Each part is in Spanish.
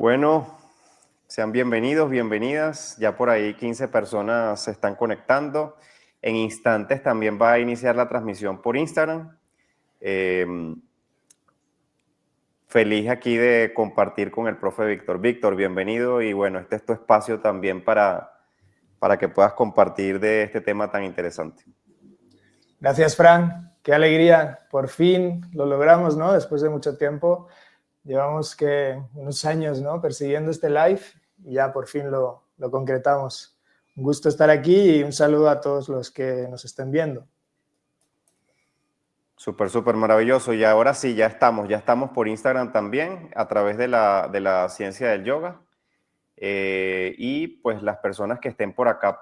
Bueno, sean bienvenidos, bienvenidas. Ya por ahí 15 personas se están conectando. En instantes también va a iniciar la transmisión por Instagram. Feliz aquí de compartir con el profe Víctor. Víctor, bienvenido y bueno, este es tu espacio también para que puedas compartir de este tema tan interesante. Gracias, Fran. Qué alegría. Por fin lo logramos, ¿no? Después de mucho tiempo. Llevamos unos años, ¿no? Persiguiendo este live y ya por fin lo concretamos. Un gusto estar aquí y un saludo a todos los que nos estén viendo. Súper, súper maravilloso. Y ahora sí, ya estamos por Instagram también a través de la ciencia del yoga. Y pues las personas que estén por acá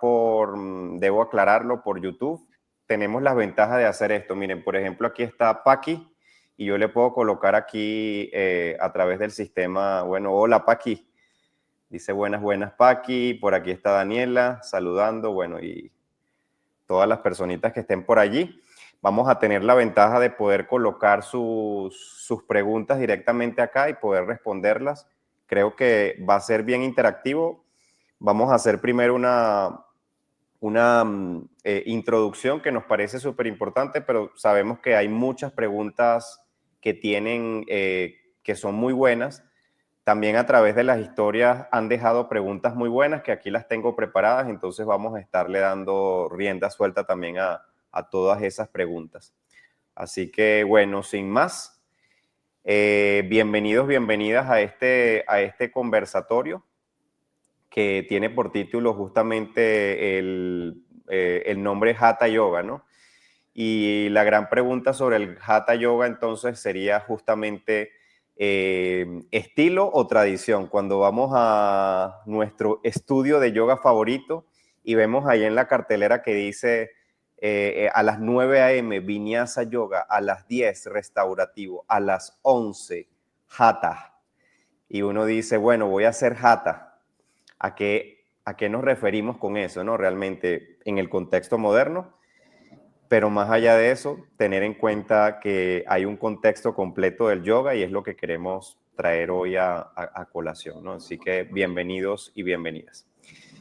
debo aclararlo, por YouTube, tenemos las ventajas de hacer esto. Miren, por ejemplo, aquí está Paqui y yo le puedo colocar aquí a través del sistema, bueno, hola Paqui, dice buenas, buenas Paqui, por aquí está Daniela saludando, bueno, y todas las personitas que estén por allí. Vamos a tener la ventaja de poder colocar sus preguntas directamente acá y poder responderlas. Creo que va a ser bien interactivo. Vamos a hacer primero una introducción que nos parece súper importante, pero sabemos que hay muchas preguntas que que son muy buenas. También a través de las historias han dejado preguntas muy buenas que aquí las tengo preparadas, entonces vamos a estarle dando rienda suelta también a todas esas preguntas. Así que bueno, sin más, bienvenidos, bienvenidas a este conversatorio que tiene por título justamente el nombre Hatha Yoga, ¿no? Y la gran pregunta sobre el Hatha Yoga entonces sería justamente estilo o tradición. Cuando vamos a nuestro estudio de yoga favorito y vemos ahí en la cartelera que dice a las 9 a.m. Vinyasa Yoga, a las 10 restaurativo, a las 11 Hatha. Y uno dice, bueno, voy a hacer Hatha. ¿A qué nos referimos con eso, no? Realmente en el contexto moderno. Pero más allá de eso, tener en cuenta que hay un contexto completo del yoga y es lo que queremos traer hoy a colación, ¿no? Así que bienvenidos y bienvenidas.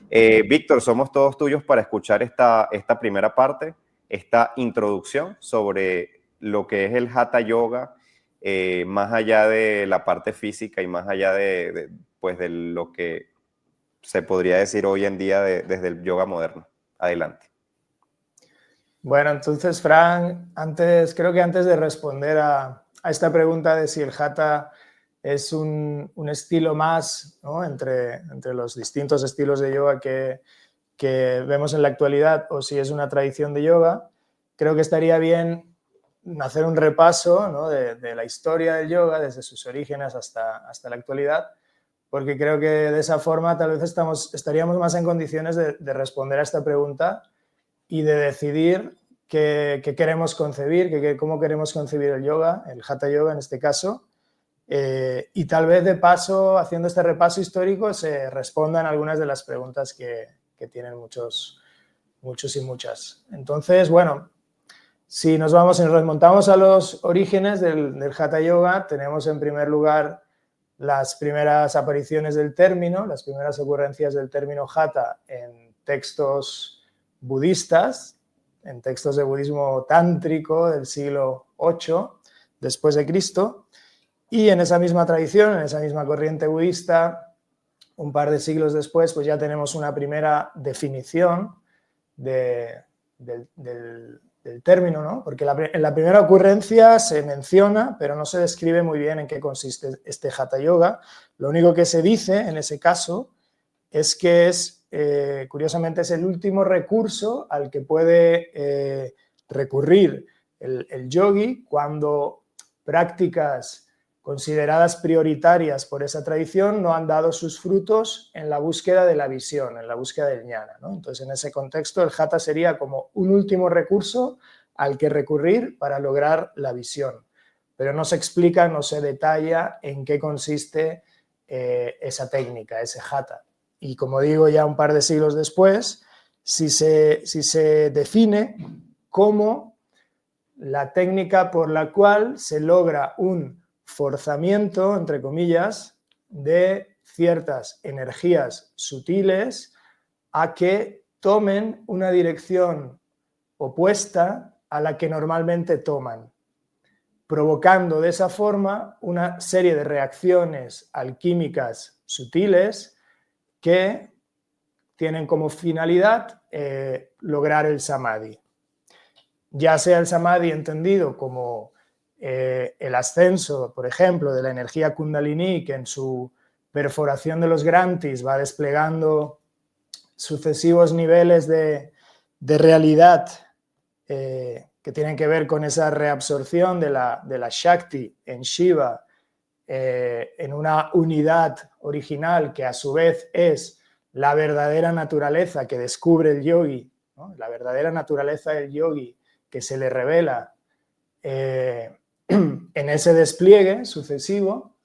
Víctor, somos todos tuyos para escuchar esta primera parte, esta introducción sobre lo que es el Hatha Yoga, más allá de la parte física y más allá pues de lo que se podría decir hoy en día desde el yoga moderno. Adelante. Bueno, entonces, Fran, creo que antes de responder a esta pregunta de si el Hatha es un estilo más, ¿no? entre los distintos estilos de yoga que vemos en la actualidad o si es una tradición de yoga, creo que estaría bien hacer un repaso, ¿no? de la historia del yoga desde sus orígenes hasta la actualidad, porque creo que de esa forma tal vez estaríamos más en condiciones de responder a esta pregunta y de decidir qué queremos concebir, cómo queremos concebir el yoga, el Hatha Yoga en este caso, y tal vez de paso, haciendo este repaso histórico, se respondan algunas de las preguntas que tienen muchos y muchas. Entonces, bueno, si nos remontamos a los orígenes del Hatha Yoga, tenemos en primer lugar las primeras apariciones del término, las primeras ocurrencias del término Hatha en textos budistas, en textos de budismo tántrico del siglo VIII después de Cristo, y en esa misma tradición, en esa misma corriente budista, un par de siglos después, pues ya tenemos una primera definición del término, ¿no? Porque en la primera ocurrencia se menciona, pero no se describe muy bien en qué consiste este Hatha Yoga. Lo único que se dice en ese caso es que curiosamente, es el último recurso al que puede recurrir el yogi cuando prácticas consideradas prioritarias por esa tradición no han dado sus frutos en la búsqueda de la visión, en la búsqueda del jnana, ¿no? Entonces, en ese contexto, el hatha sería como un último recurso al que recurrir para lograr la visión. Pero no se explica, no se detalla en qué consiste esa técnica, ese hatha. Y como digo, ya un par de siglos después, si se define como la técnica por la cual se logra un forzamiento, entre comillas, de ciertas energías sutiles a que tomen una dirección opuesta a la que normalmente toman, provocando de esa forma una serie de reacciones alquímicas sutiles que tienen como finalidad lograr el samadhi. Ya sea el samadhi entendido como el ascenso, por ejemplo, de la energía kundalini, que en su perforación de los granthis va desplegando sucesivos niveles de realidad que tienen que ver con esa reabsorción de la Shakti en Shiva en una unidad original que a su vez es la verdadera naturaleza que descubre el yogi, ¿no? La verdadera naturaleza del yogi que se le revela en ese despliegue sucesivo.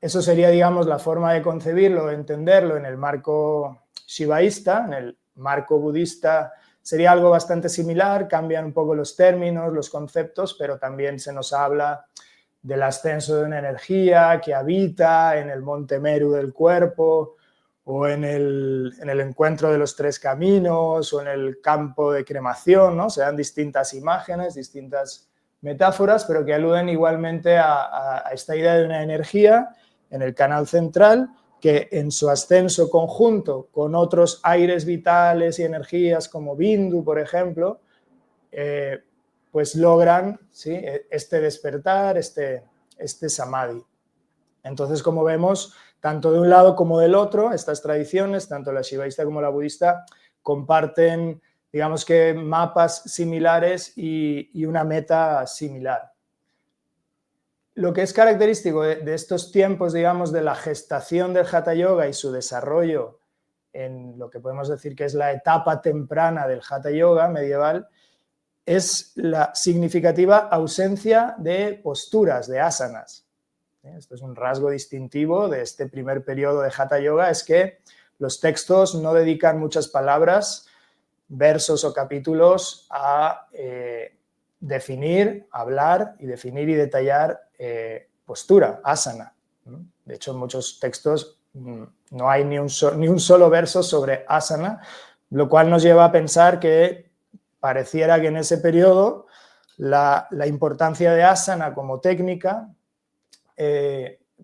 Eso sería, digamos, la forma de concebirlo, de entenderlo en el marco shivaísta. En el marco budista sería algo bastante similar, cambian un poco los términos, los conceptos, pero también se nos habla del ascenso de una energía que habita en el monte Meru del cuerpo, o en el encuentro de los tres caminos, o en el campo de cremación, ¿no? Se dan distintas imágenes, distintas metáforas, pero que aluden igualmente a esta idea de una energía en el canal central que en su ascenso conjunto con otros aires vitales y energías como Bindu, por ejemplo, pues logran, ¿sí?, este despertar, este samadhi. Entonces, como vemos, tanto de un lado como del otro, estas tradiciones, tanto la shivaísta como la budista, comparten, digamos que, mapas similares y una meta similar. Lo que es característico de estos tiempos, digamos, de la gestación del Hatha Yoga y su desarrollo en lo que podemos decir que es la etapa temprana del Hatha Yoga medieval, es la significativa ausencia de posturas, de asanas. Esto es un rasgo distintivo de este primer periodo de Hatha Yoga, es que los textos no dedican muchas palabras, versos o capítulos a definir, hablar y definir y detallar postura, asana. De hecho, en muchos textos no hay ni un solo verso sobre asana, lo cual nos lleva a pensar que pareciera que en ese periodo la importancia de asana como técnica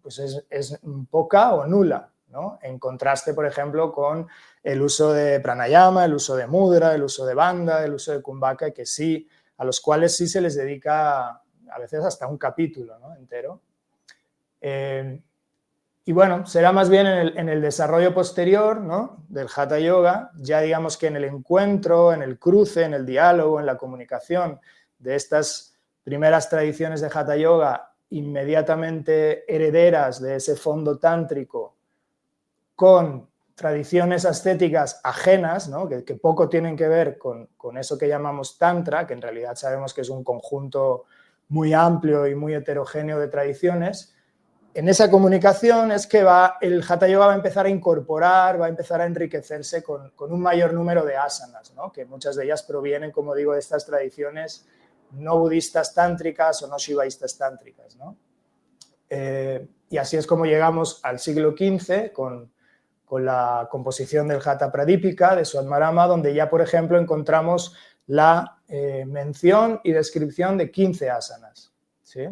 pues es poca o nula, ¿no? En contraste, por ejemplo, con el uso de pranayama, el uso de mudra, el uso de bandha, el uso de kumbhaka, que sí, a los cuales sí se les dedica a veces hasta un capítulo, ¿no?, entero. Y bueno, será más bien en el desarrollo posterior, ¿no?, del Hatha Yoga, ya digamos que en el encuentro, en el cruce, en el diálogo, en la comunicación de estas primeras tradiciones de Hatha Yoga inmediatamente herederas de ese fondo tántrico con tradiciones ascéticas ajenas, ¿no?, que poco tienen que ver con eso que llamamos tantra, que en realidad sabemos que es un conjunto muy amplio y muy heterogéneo de tradiciones. En esa comunicación es que el Hatha Yoga va a empezar a incorporar, va a empezar a enriquecerse con un mayor número de asanas, ¿no?, que muchas de ellas provienen, como digo, de estas tradiciones no budistas tántricas o no shivaístas tántricas, ¿no? Y así es como llegamos al siglo XV con la composición del Hatha Pradipika de Swadharma, donde ya, por ejemplo, encontramos la mención y descripción de 15 asanas, ¿sí?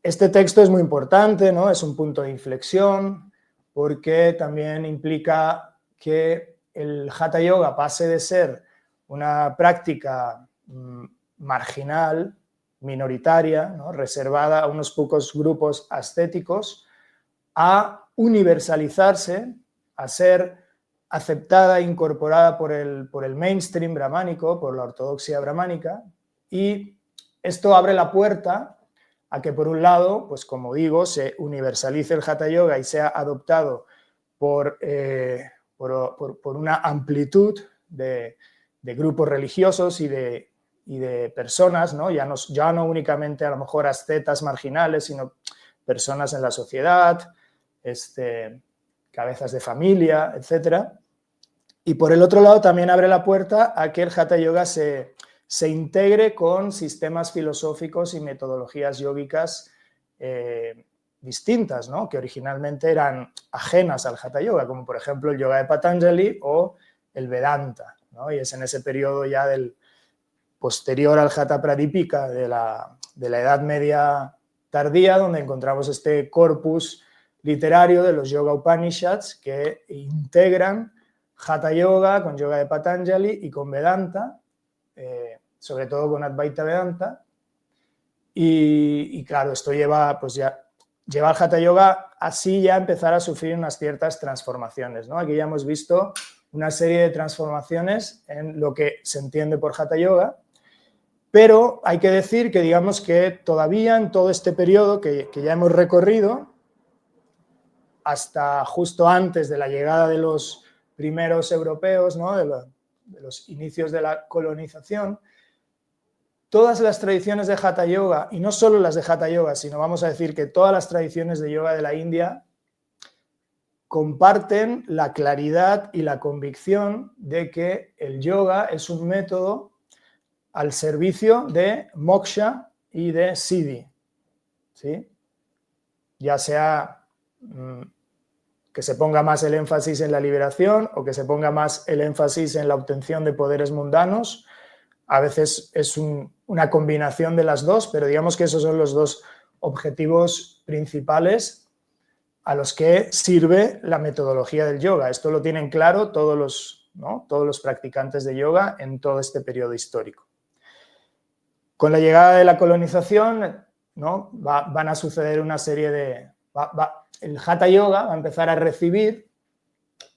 Este texto es muy importante, ¿no? Es un punto de inflexión porque también implica que el Hatha Yoga pase de ser una práctica marginal, minoritaria, ¿no?, reservada a unos pocos grupos ascéticos, a universalizarse, a ser aceptada e incorporada por el mainstream brahmánico, por la ortodoxia brahmánica, y esto abre la puerta a que, por un lado, pues como digo, se universalice el Hatha Yoga y sea adoptado por una amplitud de grupos religiosos y de personas, ¿no? Ya no únicamente a lo mejor ascetas marginales, sino personas en la sociedad, cabezas de familia, etc. Y por el otro lado también abre la puerta a que el Hatha Yoga se integre con sistemas filosóficos y metodologías yógicas distintas, ¿no? Que originalmente eran ajenas al Hatha Yoga, como por ejemplo el yoga de Patanjali o el Vedanta, ¿no? Y es en ese periodo ya del posterior al Hatha Pradipika de la Edad Media tardía, donde encontramos este corpus literario de los Yoga Upanishads que integran Hatha Yoga con yoga de Patanjali y con Vedanta, sobre todo con Advaita Vedanta. Y claro, esto lleva al Hatha Yoga así ya a empezar a sufrir unas ciertas transformaciones, ¿no? Aquí ya hemos visto una serie de transformaciones en lo que se entiende por Hatha Yoga, pero hay que decir que digamos que todavía en todo este periodo que ya hemos recorrido, hasta justo antes de la llegada de los primeros europeos, ¿no? de los inicios de la colonización, todas las tradiciones de Hatha Yoga, y no solo las de Hatha Yoga, sino vamos a decir que todas las tradiciones de yoga de la India comparten la claridad y la convicción de que el yoga es un método al servicio de moksha y de siddhi, ¿sí? Ya sea que se ponga más el énfasis en la liberación o que se ponga más el énfasis en la obtención de poderes mundanos. A veces es una combinación de las dos, pero digamos que esos son los dos objetivos principales a los que sirve la metodología del yoga. Esto lo tienen claro todos los practicantes de yoga en todo este periodo histórico. Con la llegada de la colonización, ¿no? van a suceder una serie de... el Hatha Yoga va a empezar a recibir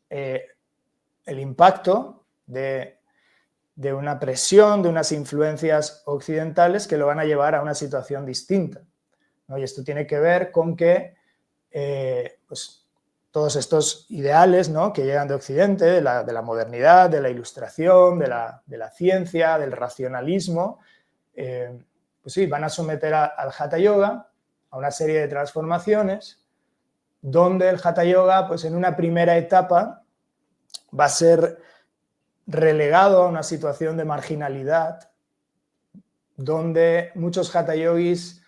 el impacto de una presión, de unas influencias occidentales que lo van a llevar a una situación distinta, ¿no? Y esto tiene que ver con que pues, todos estos ideales, ¿no? que llegan de Occidente, de la modernidad, de la ilustración, de la ciencia, del racionalismo, pues sí, van a someter al Hatha Yoga a una serie de transformaciones donde el Hatha Yoga, pues en una primera etapa, va a ser relegado a una situación de marginalidad, donde muchos Hatha Yogis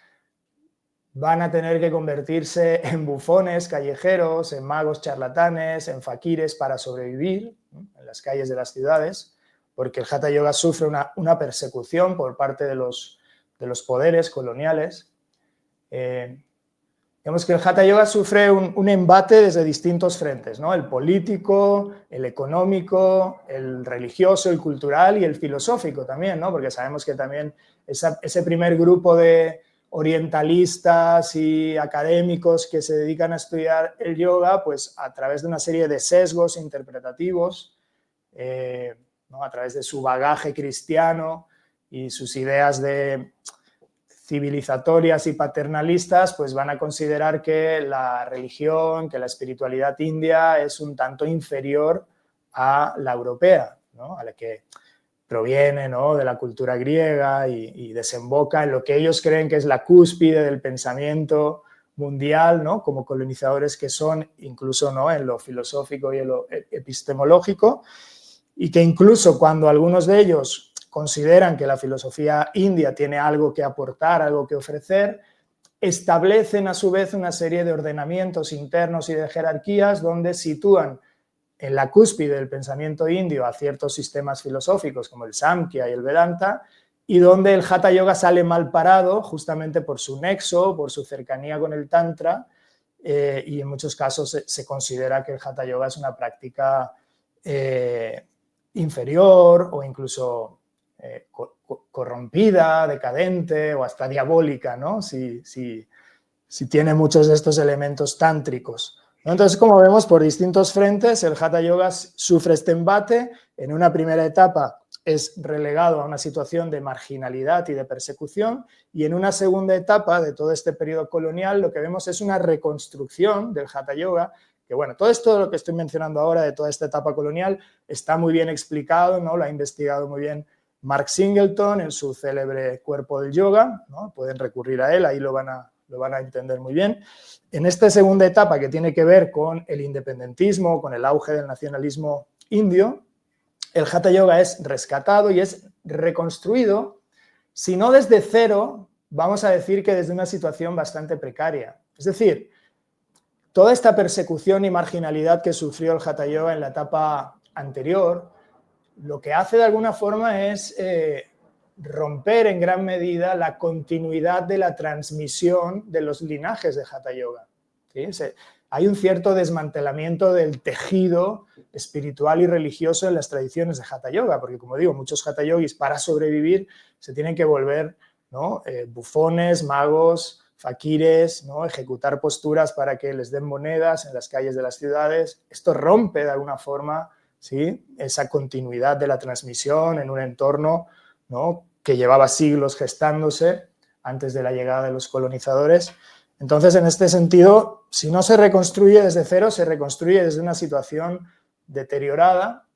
van a tener que convertirse en bufones callejeros, en magos charlatanes, en faquires para sobrevivir, ¿no? En las calles de las ciudades, porque el Hatha Yoga sufre una persecución por parte de los poderes coloniales. Digamos que el Hatha Yoga sufre un embate desde distintos frentes, ¿no? El político, el económico, el religioso, el cultural y el filosófico también, ¿no? Porque sabemos que también ese primer grupo de orientalistas y académicos que se dedican a estudiar el yoga, pues a través de una serie de sesgos interpretativos, ¿no? A través de su bagaje cristiano y sus ideas civilizatorias y paternalistas, pues van a considerar que la religión, que la espiritualidad india es un tanto inferior a la europea, ¿no? A la que proviene, ¿no? de la cultura griega y desemboca en lo que ellos creen que es la cúspide del pensamiento mundial, ¿no? Como colonizadores que son, incluso, ¿no? en lo filosófico y en lo epistemológico, y que incluso cuando algunos de ellos consideran que la filosofía india tiene algo que aportar, algo que ofrecer, establecen a su vez una serie de ordenamientos internos y de jerarquías donde sitúan en la cúspide del pensamiento indio a ciertos sistemas filosóficos como el Samkhya y el Vedanta, y donde el Hatha Yoga sale mal parado justamente por su nexo, por su cercanía con el Tantra, y en muchos casos se considera que el Hatha Yoga es una práctica inferior o incluso corrompida, decadente o hasta diabólica, ¿no? Si tiene muchos de estos elementos tántricos. Entonces, como vemos, por distintos frentes, el Hatha Yoga sufre este embate. En una primera etapa es relegado a una situación de marginalidad y de persecución, y en una segunda etapa de todo este periodo colonial lo que vemos es una reconstrucción del Hatha Yoga, que bueno, todo esto lo que estoy mencionando ahora de toda esta etapa colonial está muy bien explicado, ¿no? Lo ha investigado muy bien Mark Singleton en su célebre Cuerpo del Yoga, ¿no? Pueden recurrir a él, ahí lo van a entender muy bien. En esta segunda etapa, que tiene que ver con el independentismo, con el auge del nacionalismo indio, el Hatha Yoga es rescatado y es reconstruido, si no desde cero, vamos a decir que desde una situación bastante precaria, Es decir, toda esta persecución y marginalidad que sufrió el Hatha Yoga en la etapa anterior, lo que hace de alguna forma es romper en gran medida la continuidad de la transmisión de los linajes de Hatha Yoga. ¿Sí? Hay un cierto desmantelamiento del tejido espiritual y religioso en las tradiciones de Hatha Yoga, porque como digo, muchos Hatha Yogis para sobrevivir se tienen que volver, ¿no?, bufones, magos, faquires, ¿no?, ejecutar posturas para que les den monedas en las calles de las ciudades. Esto rompe de alguna forma, ¿sí?, esa continuidad de la transmisión en un entorno, ¿no?, que llevaba siglos gestándose antes de la llegada de los colonizadores. Entonces, en este sentido, si no se reconstruye desde cero, se reconstruye desde una situación deteriorada.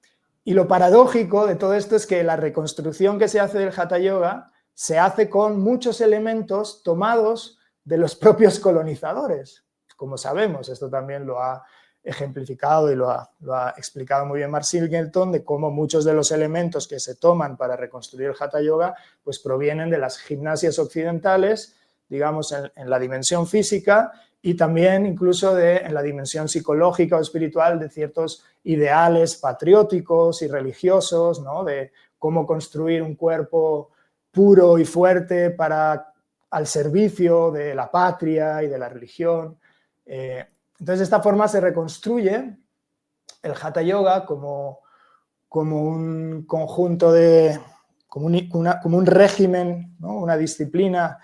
Y lo paradójico de todo esto es que la reconstrucción que se hace del Hatha Yoga se hace con muchos elementos tomados de los propios colonizadores. Como sabemos, esto también lo ha ejemplificado y lo ha explicado muy bien Mark Singleton, de cómo muchos de los elementos que se toman para reconstruir el Hatha Yoga pues provienen de las gimnasias occidentales, digamos, en la dimensión física, y también incluso en la dimensión psicológica o espiritual de ciertos ideales patrióticos y religiosos, ¿no?, de cómo construir un cuerpo puro y fuerte al servicio de la patria y de la religión. Entonces, de esta forma se reconstruye el Hatha Yoga como un conjunto como un régimen, ¿no?, una disciplina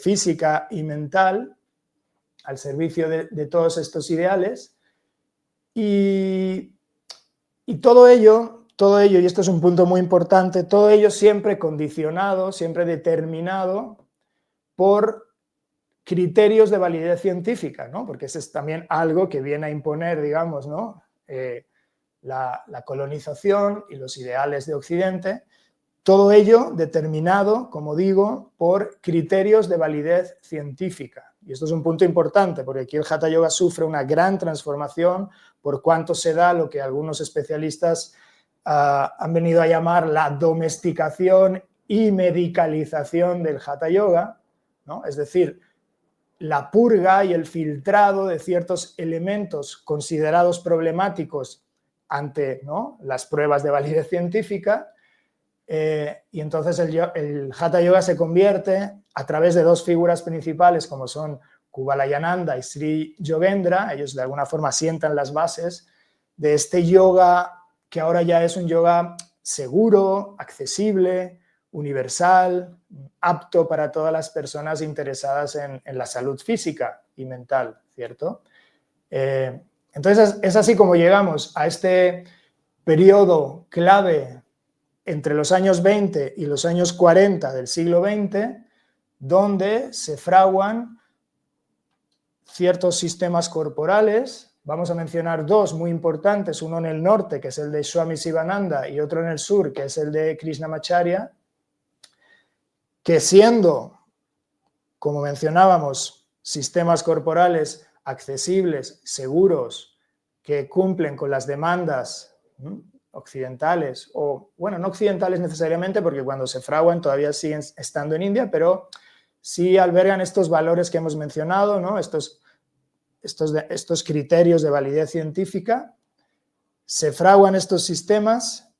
física y mental al servicio de todos estos ideales, y todo ello, y esto es un punto muy importante, todo ello siempre condicionado, siempre determinado por criterios de validez científica, ¿no?, porque ese es también algo que viene a imponer, digamos, ¿no?, la colonización y los ideales de Occidente. Todo ello determinado, como digo, por criterios de validez científica. Y esto es un punto importante, porque aquí el Hatha Yoga sufre una gran transformación por cuanto se da lo que algunos especialistas han venido a llamar la domesticación y medicalización del Hatha Yoga, ¿no? Es decir, la purga y el filtrado de ciertos elementos considerados problemáticos ante, ¿no?, las pruebas de validez científica. Y entonces el Hatha Yoga se convierte, a través de dos figuras principales como son Kubalayananda y Sri Yogendra, ellos de alguna forma sientan las bases de este yoga que ahora ya es un yoga seguro, accesible, universal, apto para todas las personas interesadas en la salud física y mental, ¿cierto? Entonces es así como llegamos a este periodo clave entre los años 20 y los años 40 del siglo XX, donde se fraguan ciertos sistemas corporales. Vamos a mencionar dos muy importantes, uno en el norte, que es el de Swami Sivananda, y otro en el sur, que es el de Krishnamacharya, que siendo, como mencionábamos, sistemas corporales accesibles, seguros, que cumplen con las demandas occidentales, o bueno, no occidentales necesariamente, porque cuando se fraguan todavía siguen estando en India, pero sí albergan estos valores que hemos mencionado, ¿no?, estos criterios de validez científica. Se fraguan estos sistemas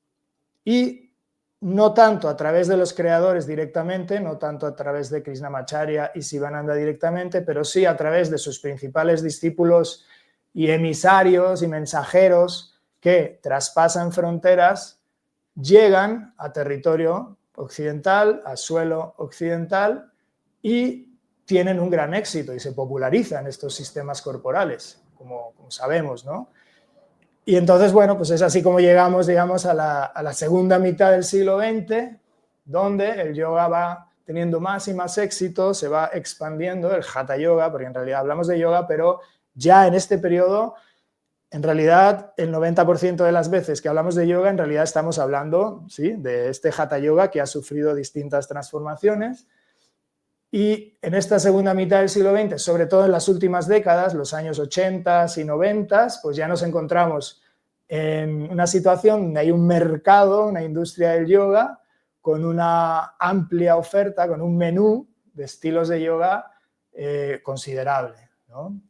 y no tanto a través de los creadores directamente, no tanto a través de Krishnamacharya y Sivananda directamente, pero sí a través de sus principales discípulos y emisarios y mensajeros que traspasan fronteras, llegan a territorio occidental, a suelo occidental, y tienen un gran éxito y se popularizan estos sistemas corporales, como sabemos, ¿no? Y entonces, bueno, pues es así como llegamos, digamos, a la segunda mitad del siglo XX, donde el yoga va teniendo más y más éxito, se va expandiendo el Hatha Yoga, porque en realidad hablamos de yoga, pero ya en este periodo, en realidad, el 90% de las veces que hablamos de yoga, en realidad estamos hablando, ¿sí?, de este Hatha Yoga que ha sufrido distintas transformaciones. Y en esta segunda mitad del siglo XX, sobre todo en las últimas décadas, los años 80 y 90, pues ya nos encontramos en una situación donde hay un mercado, una industria del yoga, con una amplia oferta, con un menú de estilos de yoga considerable, ¿no?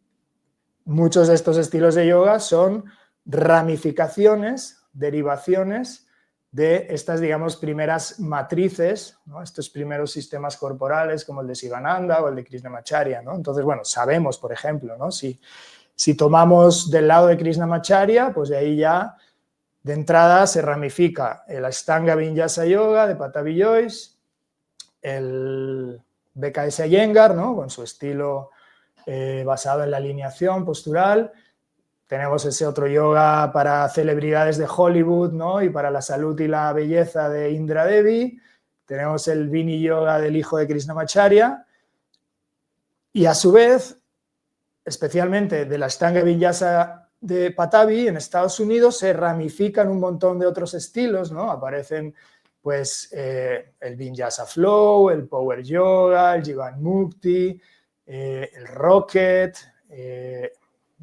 Muchos de estos estilos de yoga son ramificaciones, derivaciones de estas, digamos, primeras matrices, ¿no? Estos primeros sistemas corporales como el de Sivananda o el de Krishnamacharya, ¿no? Entonces, bueno, sabemos, por ejemplo, ¿no? Si tomamos del lado de Krishnamacharya, pues de ahí ya de entrada se ramifica el Ashtanga Vinyasa Yoga de Patabi Jois, el BKS Iyengar, ¿no? Con su estilo basado en la alineación postural. Tenemos ese otro yoga para celebridades de Hollywood, ¿no? Y para la salud y la belleza de Indra Devi. Tenemos el Vini Yoga del hijo de Krishnamacharya. Y a su vez, especialmente de la Ashtanga Vinyasa de Patabi en Estados Unidos, se ramifican un montón de otros estilos, ¿no? Aparecen pues el Vinyasa Flow, el Power Yoga, el Jivan Mukti, el Rocket,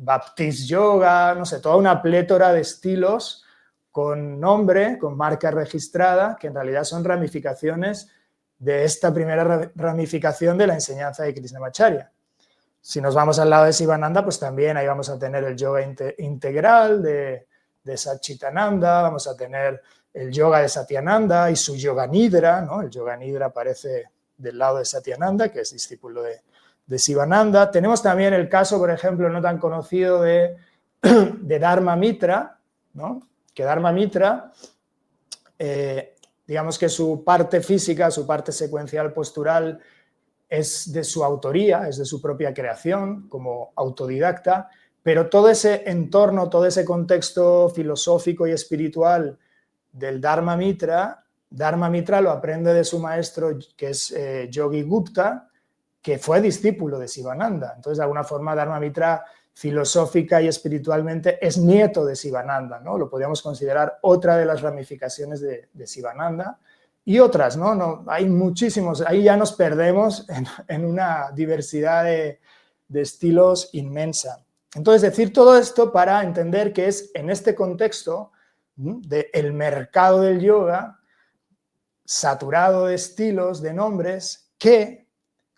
Baptist Yoga, no sé, toda una plétora de estilos con nombre, con marca registrada, que en realidad son ramificaciones de esta primera ramificación de la enseñanza de Krishnamacharya. Si nos vamos al lado de Sivananda, pues también ahí vamos a tener el yoga integral de Satchitananda, vamos a tener el yoga de Satyananda y su Yoga Nidra, ¿no? El Yoga Nidra aparece del lado de Satyananda, que es discípulo de Sivananda. Tenemos también el caso, por ejemplo, no tan conocido de Dharma Mitra, ¿no? Que Dharma Mitra, digamos que su parte física, su parte secuencial postural es de su autoría, es de su propia creación como autodidacta, pero todo ese entorno, todo ese contexto filosófico y espiritual del Dharma Mitra lo aprende de su maestro, que es Yogi Gupta, que fue discípulo de Sivananda. Entonces, de alguna forma, Dharma Mitra filosófica y espiritualmente es nieto de Sivananda, ¿no? Lo podríamos considerar otra de las ramificaciones de Sivananda. Y otras, ¿no? Hay muchísimos, ahí ya nos perdemos en una diversidad de estilos inmensa. Entonces, decir todo esto para entender que es en este contexto del mercado del yoga, saturado de estilos, de nombres, que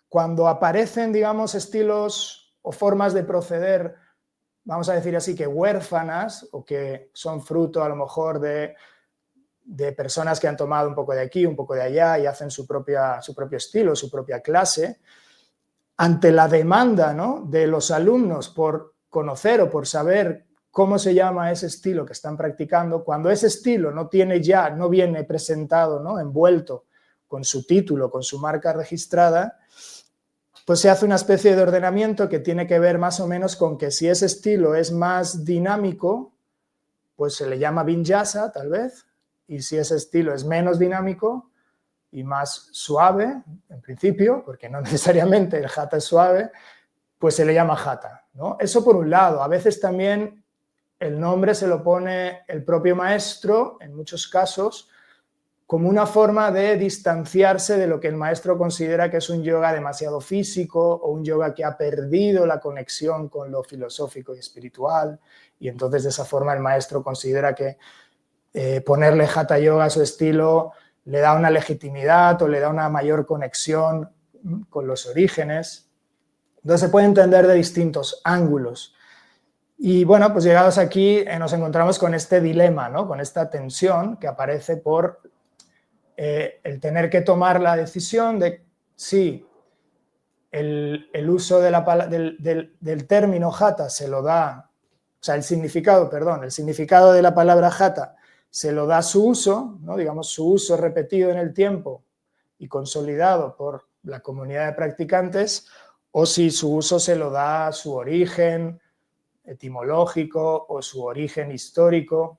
cuando aparecen, digamos, estilos o formas de proceder, vamos a decir así, que huérfanas o que son fruto a lo mejor de personas que han tomado un poco de aquí, un poco de allá y hacen su propio estilo, su propia clase, ante la demanda, ¿no?, de los alumnos por conocer o por saber cómo se llama ese estilo que están practicando, cuando ese estilo no viene presentado, ¿no?, envuelto con su título, con su marca registrada, pues se hace una especie de ordenamiento que tiene que ver más o menos con que si ese estilo es más dinámico, pues se le llama Vinyasa, tal vez, y si ese estilo es menos dinámico y más suave, en principio, porque no necesariamente el Hatha es suave, pues se le llama Hatha, ¿no? Eso por un lado. A veces también el nombre se lo pone el propio maestro, en muchos casos, como una forma de distanciarse de lo que el maestro considera que es un yoga demasiado físico o un yoga que ha perdido la conexión con lo filosófico y espiritual, y entonces de esa forma el maestro considera que ponerle Hatha Yoga a su estilo le da una legitimidad o le da una mayor conexión con los orígenes. Entonces se puede entender de distintos ángulos. Y bueno, pues llegados aquí nos encontramos con este dilema, ¿no?, con esta tensión que aparece por el tener que tomar la decisión de si el uso del término Hatha se lo da, o sea, el significado de la palabra Hatha se lo da su uso, ¿no?, digamos, su uso repetido en el tiempo y consolidado por la comunidad de practicantes, o si su uso se lo da su origen etimológico o su origen histórico.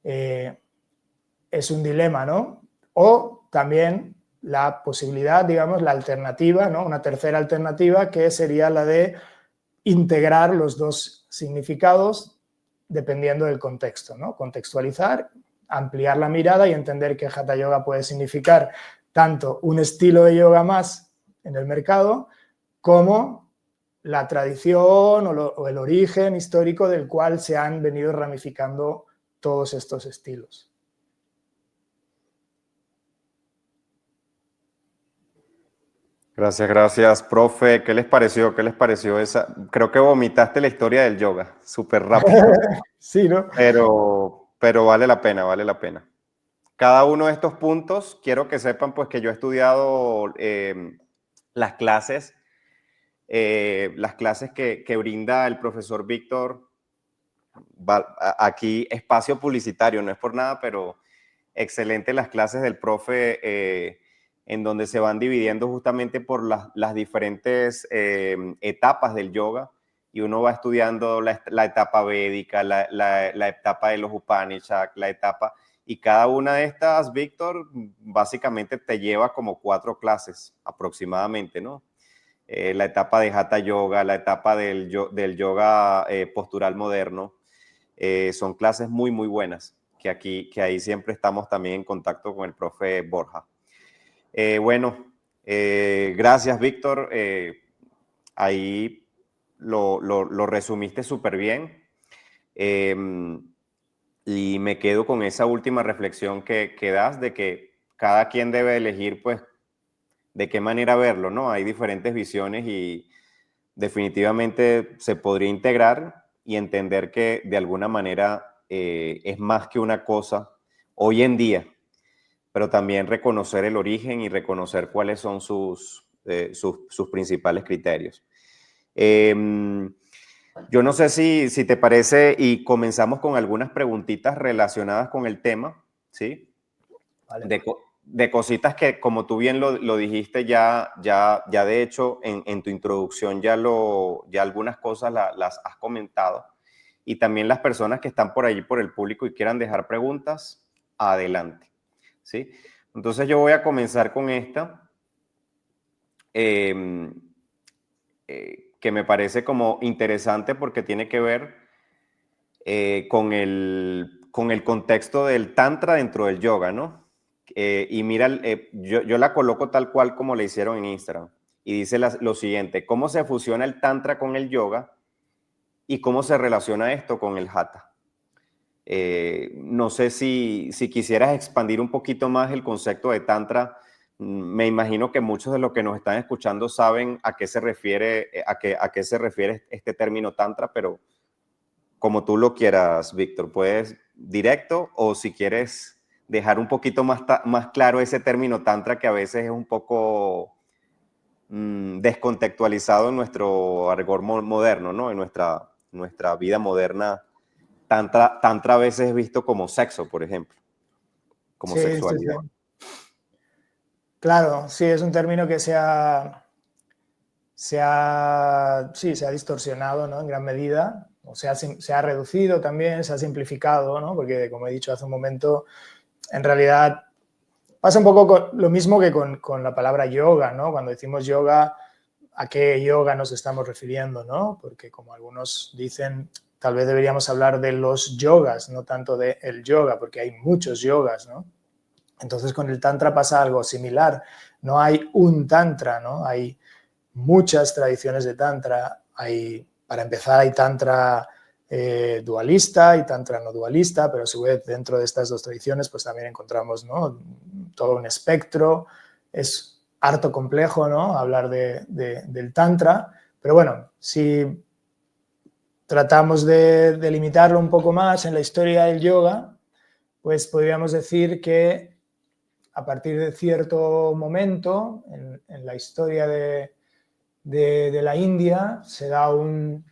Es un dilema, ¿no? O también la posibilidad, digamos, la alternativa, ¿no?, una tercera alternativa, que sería la de integrar los dos significados dependiendo del contexto, ¿no? Contextualizar, ampliar la mirada y entender que Hatha Yoga puede significar tanto un estilo de yoga más en el mercado como la tradición o el origen histórico del cual se han venido ramificando todos estos estilos. Gracias, gracias, profe. ¿Qué les pareció? ¿Qué les pareció esa? Creo que vomitaste la historia del yoga, súper rápido, Sí, ¿no? pero vale la pena, vale la pena. Cada uno de estos puntos, quiero que sepan pues que yo he estudiado las clases, que brinda el profesor Víctor. Aquí espacio publicitario, no es por nada, pero excelente las clases del profe, en donde se van dividiendo justamente por las diferentes etapas del yoga, y uno va estudiando la etapa védica, la etapa de los Upanishads, la etapa, y cada una de estas, Víctor, básicamente te lleva como 4 clases aproximadamente, ¿no? La etapa de Hatha Yoga, la etapa del yoga postural moderno. Son clases muy, muy buenas, que ahí siempre estamos también en contacto con el profe Borja. Bueno, gracias, Víctor. Ahí lo resumiste súper bien. Y me quedo con esa última reflexión que das, de que cada quien debe elegir, pues, de qué manera verlo, ¿no? Hay diferentes visiones y definitivamente se podría integrar y entender que de alguna manera es más que una cosa hoy en día, pero también reconocer el origen y reconocer cuáles son sus principales criterios. Yo no sé si te parece y comenzamos con algunas preguntitas relacionadas con el tema, ¿sí? Vale. De cositas que, como tú bien lo dijiste, ya de hecho en tu introducción ya algunas cosas las has comentado. Y también las personas que están por allí, por el público, y quieran dejar preguntas, adelante, ¿sí? Entonces yo voy a comenzar con esta, eh, que me parece como interesante porque tiene que ver con el contexto del tantra dentro del yoga, ¿no? Y mira, yo la coloco tal cual como le hicieron en Instagram. Y dice lo siguiente: ¿cómo se fusiona el tantra con el yoga y cómo se relaciona esto con el hatha? No sé si quisieras expandir un poquito más el concepto de tantra. Me imagino que muchos de los que nos están escuchando saben a qué se refiere, a qué se refiere este término tantra, pero como tú lo quieras, Víctor, puedes directo, o si quieres dejar un poquito más claro ese término tantra, que a veces es un poco descontextualizado en nuestro argot moderno, ¿no? En nuestra vida moderna, tantra a veces es visto como sexo, por ejemplo, como Sí, sí, sexualidad. sí. Claro, sí, es un término que sí, se ha distorsionado, ¿no? En gran medida, o se ha reducido también, se ha simplificado, ¿no? Porque, como he dicho hace un momento, en realidad pasa un poco lo mismo que con la palabra yoga, ¿no? Cuando decimos yoga, ¿a qué yoga nos estamos refiriendo, no? Porque, como algunos dicen, tal vez deberíamos hablar de los yogas, no tanto de el yoga, porque hay muchos yogas, ¿no? Entonces, con el tantra pasa algo similar. No hay un tantra, ¿no? Hay muchas tradiciones de tantra. Para empezar, hay tantra dualista y tantra no dualista, pero a su vez dentro de estas dos tradiciones pues también encontramos, ¿no?, todo un espectro. Es harto complejo, ¿no?, hablar del tantra, pero bueno, si tratamos de delimitarlo un poco más en la historia del yoga, pues podríamos decir que a partir de cierto momento en la historia de la India se da un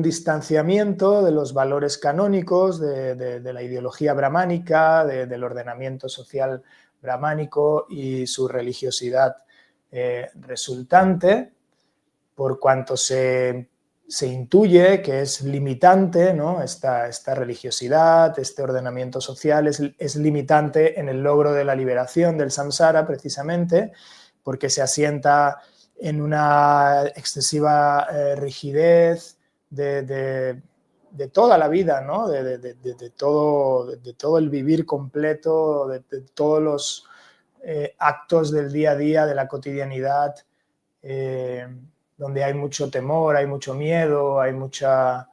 distanciamiento de los valores canónicos, de la ideología brahmánica, del ordenamiento social brahmánico y su religiosidad resultante, por cuanto se intuye que es limitante, ¿no?, esta religiosidad, este ordenamiento social es limitante en el logro de la liberación del samsara, precisamente, porque se asienta en una excesiva rigidez de toda la vida, ¿no?, de todo el vivir completo, de todos los actos del día a día, de la cotidianidad, donde hay mucho temor, hay mucho miedo, hay mucha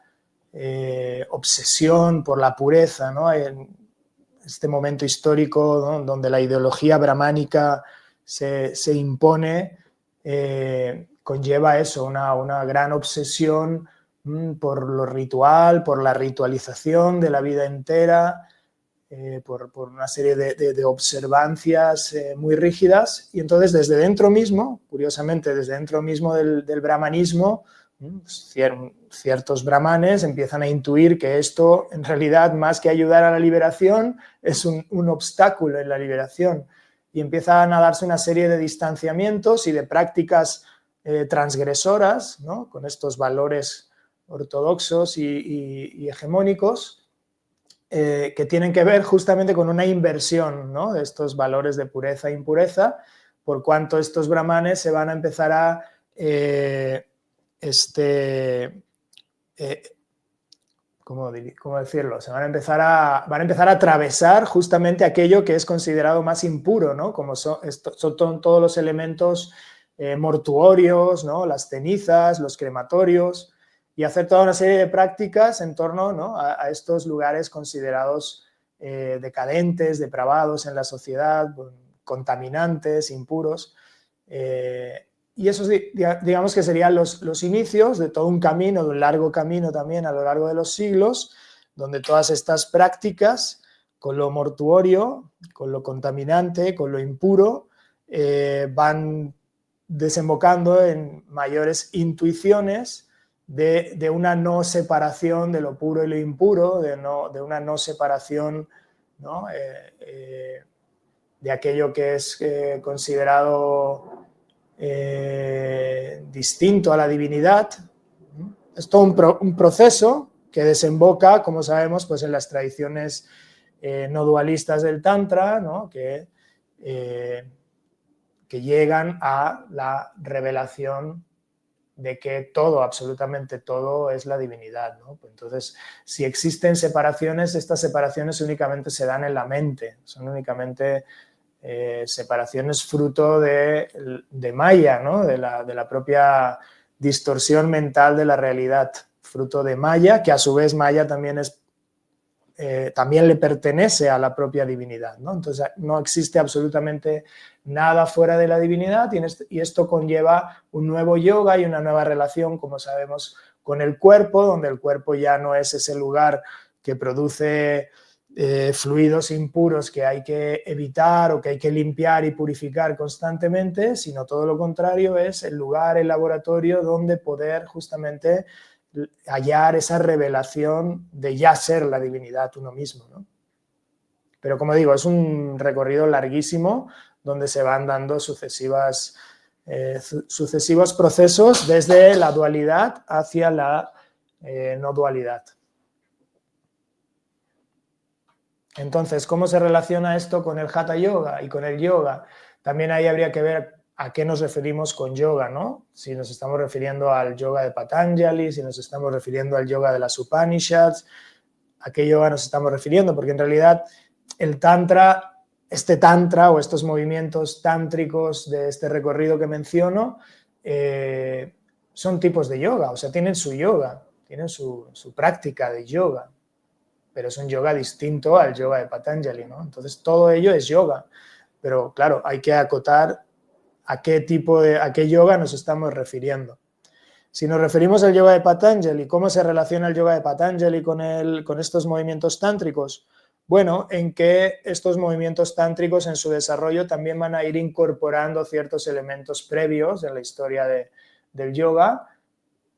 obsesión por la pureza, ¿no? Hay este momento histórico, ¿no?, donde la ideología brahmánica se impone, conlleva eso, una gran obsesión por lo ritual, por la ritualización de la vida entera, por una serie de observancias muy rígidas, y entonces desde dentro mismo, curiosamente desde dentro mismo del brahmanismo, ciertos brahmanes empiezan a intuir que esto en realidad, más que ayudar a la liberación, es un obstáculo en la liberación, y empiezan a darse una serie de distanciamientos y de prácticas transgresoras, ¿no?, con estos valores ortodoxos y hegemónicos, que tienen que ver justamente con una inversión, ¿no?, de estos valores de pureza e impureza, por cuanto estos brahmanes se van a empezar a ¿cómo decirlo? Van a empezar a atravesar justamente aquello que es considerado más impuro, ¿no?, como son todos los elementos mortuorios, ¿no?, las cenizas, los crematorios, y hacer toda una serie de prácticas en torno, ¿no?, a estos lugares considerados decadentes, depravados en la sociedad, contaminantes, impuros. Y esos, digamos que serían los inicios de todo un camino, de un largo camino también a lo largo de los siglos, donde todas estas prácticas, con lo mortuorio, con lo contaminante, con lo impuro, van desembocando en mayores intuiciones de una no separación de lo puro y lo impuro, de una no separación, ¿no?, de aquello que es considerado distinto a la divinidad. Es todo un proceso que desemboca, como sabemos, pues en las tradiciones no dualistas del Tantra, ¿no?, que llegan a la revelación de que todo, absolutamente todo, es la divinidad, ¿no? Entonces, si existen separaciones, estas separaciones únicamente se dan en la mente, son únicamente separaciones fruto de Maya, ¿no?, de la propia distorsión mental de la realidad, fruto de Maya, que a su vez Maya también también le pertenece a la propia divinidad, ¿no? Entonces no existe absolutamente nada fuera de la divinidad, y esto conlleva un nuevo yoga y una nueva relación, como sabemos, con el cuerpo, donde el cuerpo ya no es ese lugar que produce fluidos impuros que hay que evitar o que hay que limpiar y purificar constantemente, sino todo lo contrario, es el lugar, el laboratorio donde poder justamente hallar esa revelación de ya ser la divinidad uno mismo, ¿no? Pero como digo, es un recorrido larguísimo donde se van dando sucesivos procesos desde la dualidad hacia la no dualidad. Entonces, ¿cómo se relaciona esto con el Hatha Yoga y con el yoga? También ahí habría que ver a qué nos referimos con yoga, ¿no? Si nos estamos refiriendo al yoga de Patanjali, si nos estamos refiriendo al yoga de las Upanishads, ¿a qué yoga nos estamos refiriendo? Porque en realidad el tantra, este tantra o estos movimientos tántricos de este recorrido que menciono, son tipos de yoga, o sea, tienen su yoga, tienen su práctica de yoga, pero es un yoga distinto al yoga de Patanjali, ¿no? Entonces todo ello es yoga, pero claro, hay que acotar a qué yoga nos estamos refiriendo. Si nos referimos al yoga de Patanjali, ¿cómo se relaciona el yoga de Patanjali con estos movimientos tántricos? Bueno, en que estos movimientos tántricos en su desarrollo también van a ir incorporando ciertos elementos previos en la historia del yoga,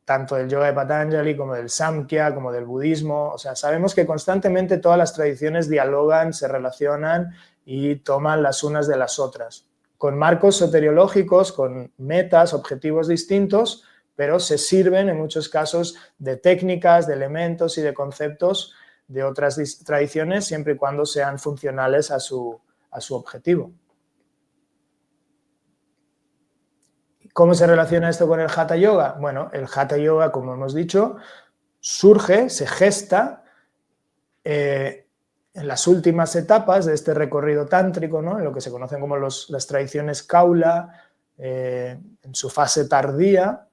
tanto del yoga de Patanjali como del Samkhya, como del budismo. O sea, sabemos que constantemente todas las tradiciones dialogan, se relacionan y toman las unas de las otras, con marcos soteriológicos, con metas, objetivos distintos, pero se sirven en muchos casos de técnicas, de elementos y de conceptos de otras tradiciones, siempre y cuando sean funcionales a su objetivo. ¿Cómo se relaciona esto con el Hatha Yoga? Bueno, el Hatha Yoga, como hemos dicho, surge, se gesta en las últimas etapas de este recorrido tántrico, ¿no?, en lo que se conocen como las tradiciones Kaula, en su fase tardía,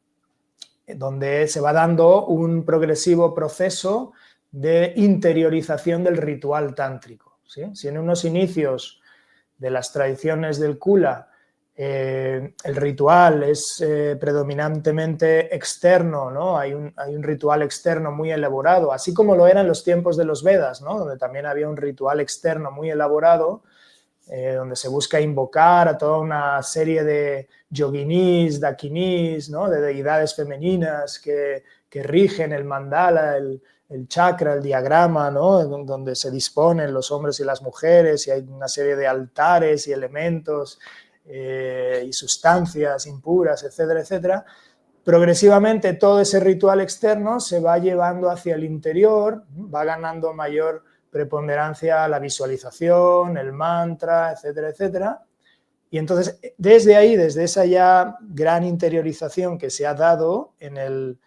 donde se va dando un progresivo proceso de interiorización del ritual tántrico, ¿sí? Si en unos inicios de las tradiciones del Kula El ritual es predominantemente externo, ¿no? Hay un ritual externo muy elaborado, así como lo era en los tiempos de los Vedas, ¿no? Donde también había un ritual externo muy elaborado, donde se busca invocar a toda una serie de yoginis, dakinis, ¿no? De deidades femeninas que rigen el mandala, el chakra, el diagrama, ¿no? Donde se disponen los hombres y las mujeres, y hay una serie de altares y elementos y sustancias impuras, etcétera, etcétera. Progresivamente todo ese ritual externo se va llevando hacia el interior, va ganando mayor preponderancia la visualización, el mantra, etcétera, etcétera. Y entonces, desde ahí, desde esa ya gran interiorización que se ha dado en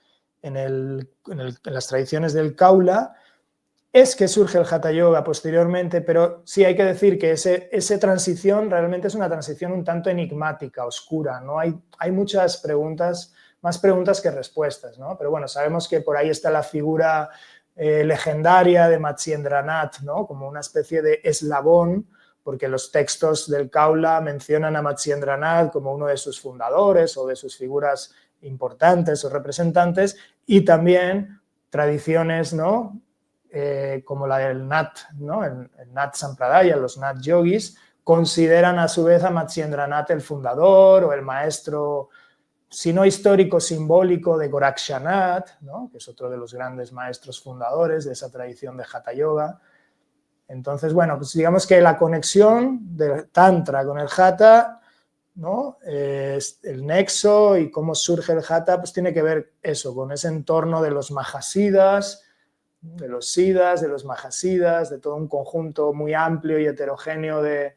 las tradiciones del Kaula, es que surge el Hatha Yoga posteriormente, pero sí hay que decir que esa transición realmente es una transición un tanto enigmática, oscura, ¿no? Hay muchas preguntas, más preguntas que respuestas, ¿no? Pero bueno, sabemos que por ahí está la figura legendaria de Matsyendranath, ¿no? Como una especie de eslabón, porque los textos del Kaula mencionan a Matsyendranath como uno de sus fundadores o de sus figuras importantes o representantes, y también tradiciones, ¿no? Como la del Nat, ¿no? El Nat Sampradaya, los Nat Yogis, consideran a su vez a Matsyendranath el fundador o el maestro, si no histórico, simbólico de Gorakshanath, ¿no? Que es otro de los grandes maestros fundadores de esa tradición de Hatha Yoga. Entonces, bueno, pues digamos que la conexión del Tantra con el Hatha, ¿no? El nexo y cómo surge el Hatha, pues tiene que ver eso, con ese entorno de los Mahasiddhas, de los Siddhas, de los Mahasiddhas, de todo un conjunto muy amplio y heterogéneo de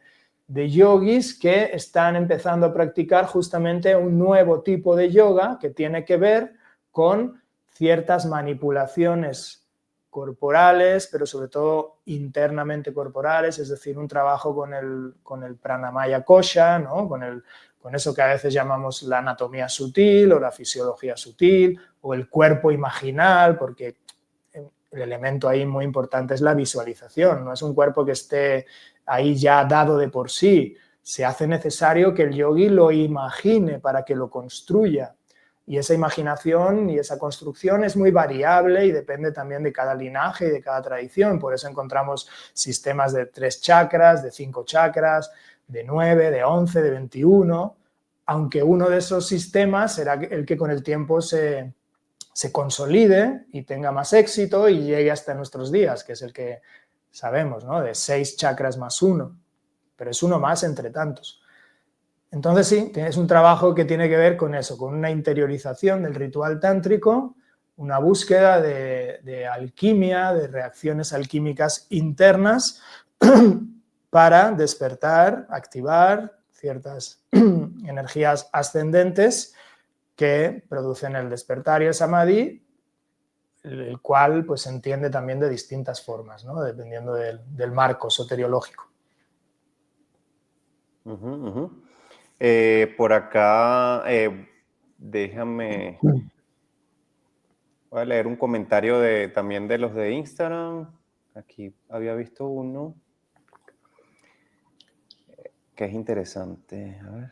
yogis que están empezando a practicar justamente un nuevo tipo de yoga que tiene que ver con ciertas manipulaciones corporales, pero sobre todo internamente corporales, es decir, un trabajo con el pranamaya kosha, ¿no? Con eso que a veces llamamos la anatomía sutil o la fisiología sutil o el cuerpo imaginal, porque el elemento ahí muy importante es la visualización, no es un cuerpo que esté ahí ya dado de por sí, se hace necesario que el yogui lo imagine para que lo construya. Y esa imaginación y esa construcción es muy variable y depende también de cada linaje y de cada tradición. Por eso encontramos sistemas de 3 chakras, de 5 chakras, de 9, de 11, de 21, aunque uno de esos sistemas será el que con el tiempo se consolide y tenga más éxito y llegue hasta nuestros días, que es el que sabemos, ¿no? De 6 chakras más 1, pero es uno más entre tantos. Entonces sí, es un trabajo que tiene que ver con eso, con una interiorización del ritual tántrico, una búsqueda de alquimia, de reacciones alquímicas internas para despertar, activar ciertas energías ascendentes que producen el despertar y el samadhi, el cual pues se entiende también de distintas formas, ¿no? Dependiendo del marco soteriológico. Por acá, déjame, voy a leer un comentario también de los de Instagram. Aquí había visto uno que es interesante. A ver.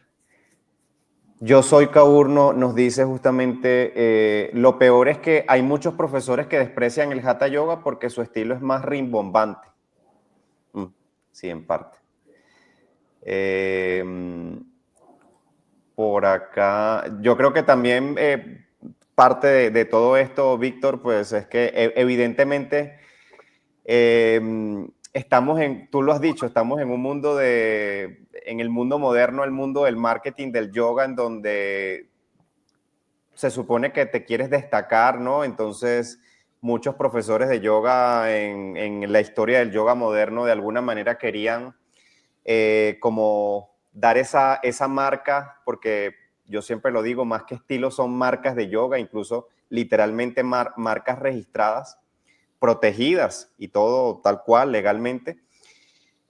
Yo soy Kaurno, nos dice justamente, lo peor es que hay muchos profesores que desprecian el Hatha Yoga porque su estilo es más rimbombante. Sí, en parte. Por acá, yo creo que también parte de todo esto, Víctor, pues es que evidentemente estamos tú lo has dicho, estamos en un mundo en el mundo moderno, el mundo del marketing del yoga, en donde se supone que te quieres destacar, ¿no? Entonces, muchos profesores de yoga en la historia del yoga moderno de alguna manera querían como dar esa marca, porque yo siempre lo digo, más que estilos son marcas de yoga, incluso literalmente marcas registradas, protegidas y todo tal cual legalmente.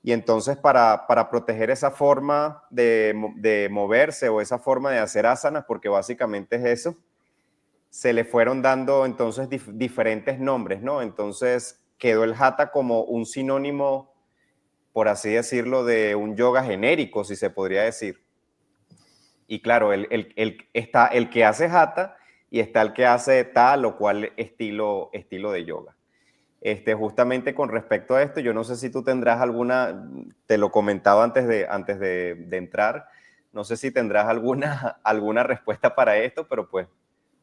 Y entonces para proteger esa forma de moverse o esa forma de hacer asanas, porque básicamente es eso, se le fueron dando entonces diferentes nombres, ¿no? Entonces quedó el Hatha como un sinónimo, por así decirlo, de un yoga genérico, si se podría decir. Y claro, está el que hace hatha y está el que hace tal o cual estilo de yoga. Justamente con respecto a esto, yo no sé si tú tendrás alguna, te lo comentaba antes de entrar, no sé si tendrás alguna respuesta para esto, pero pues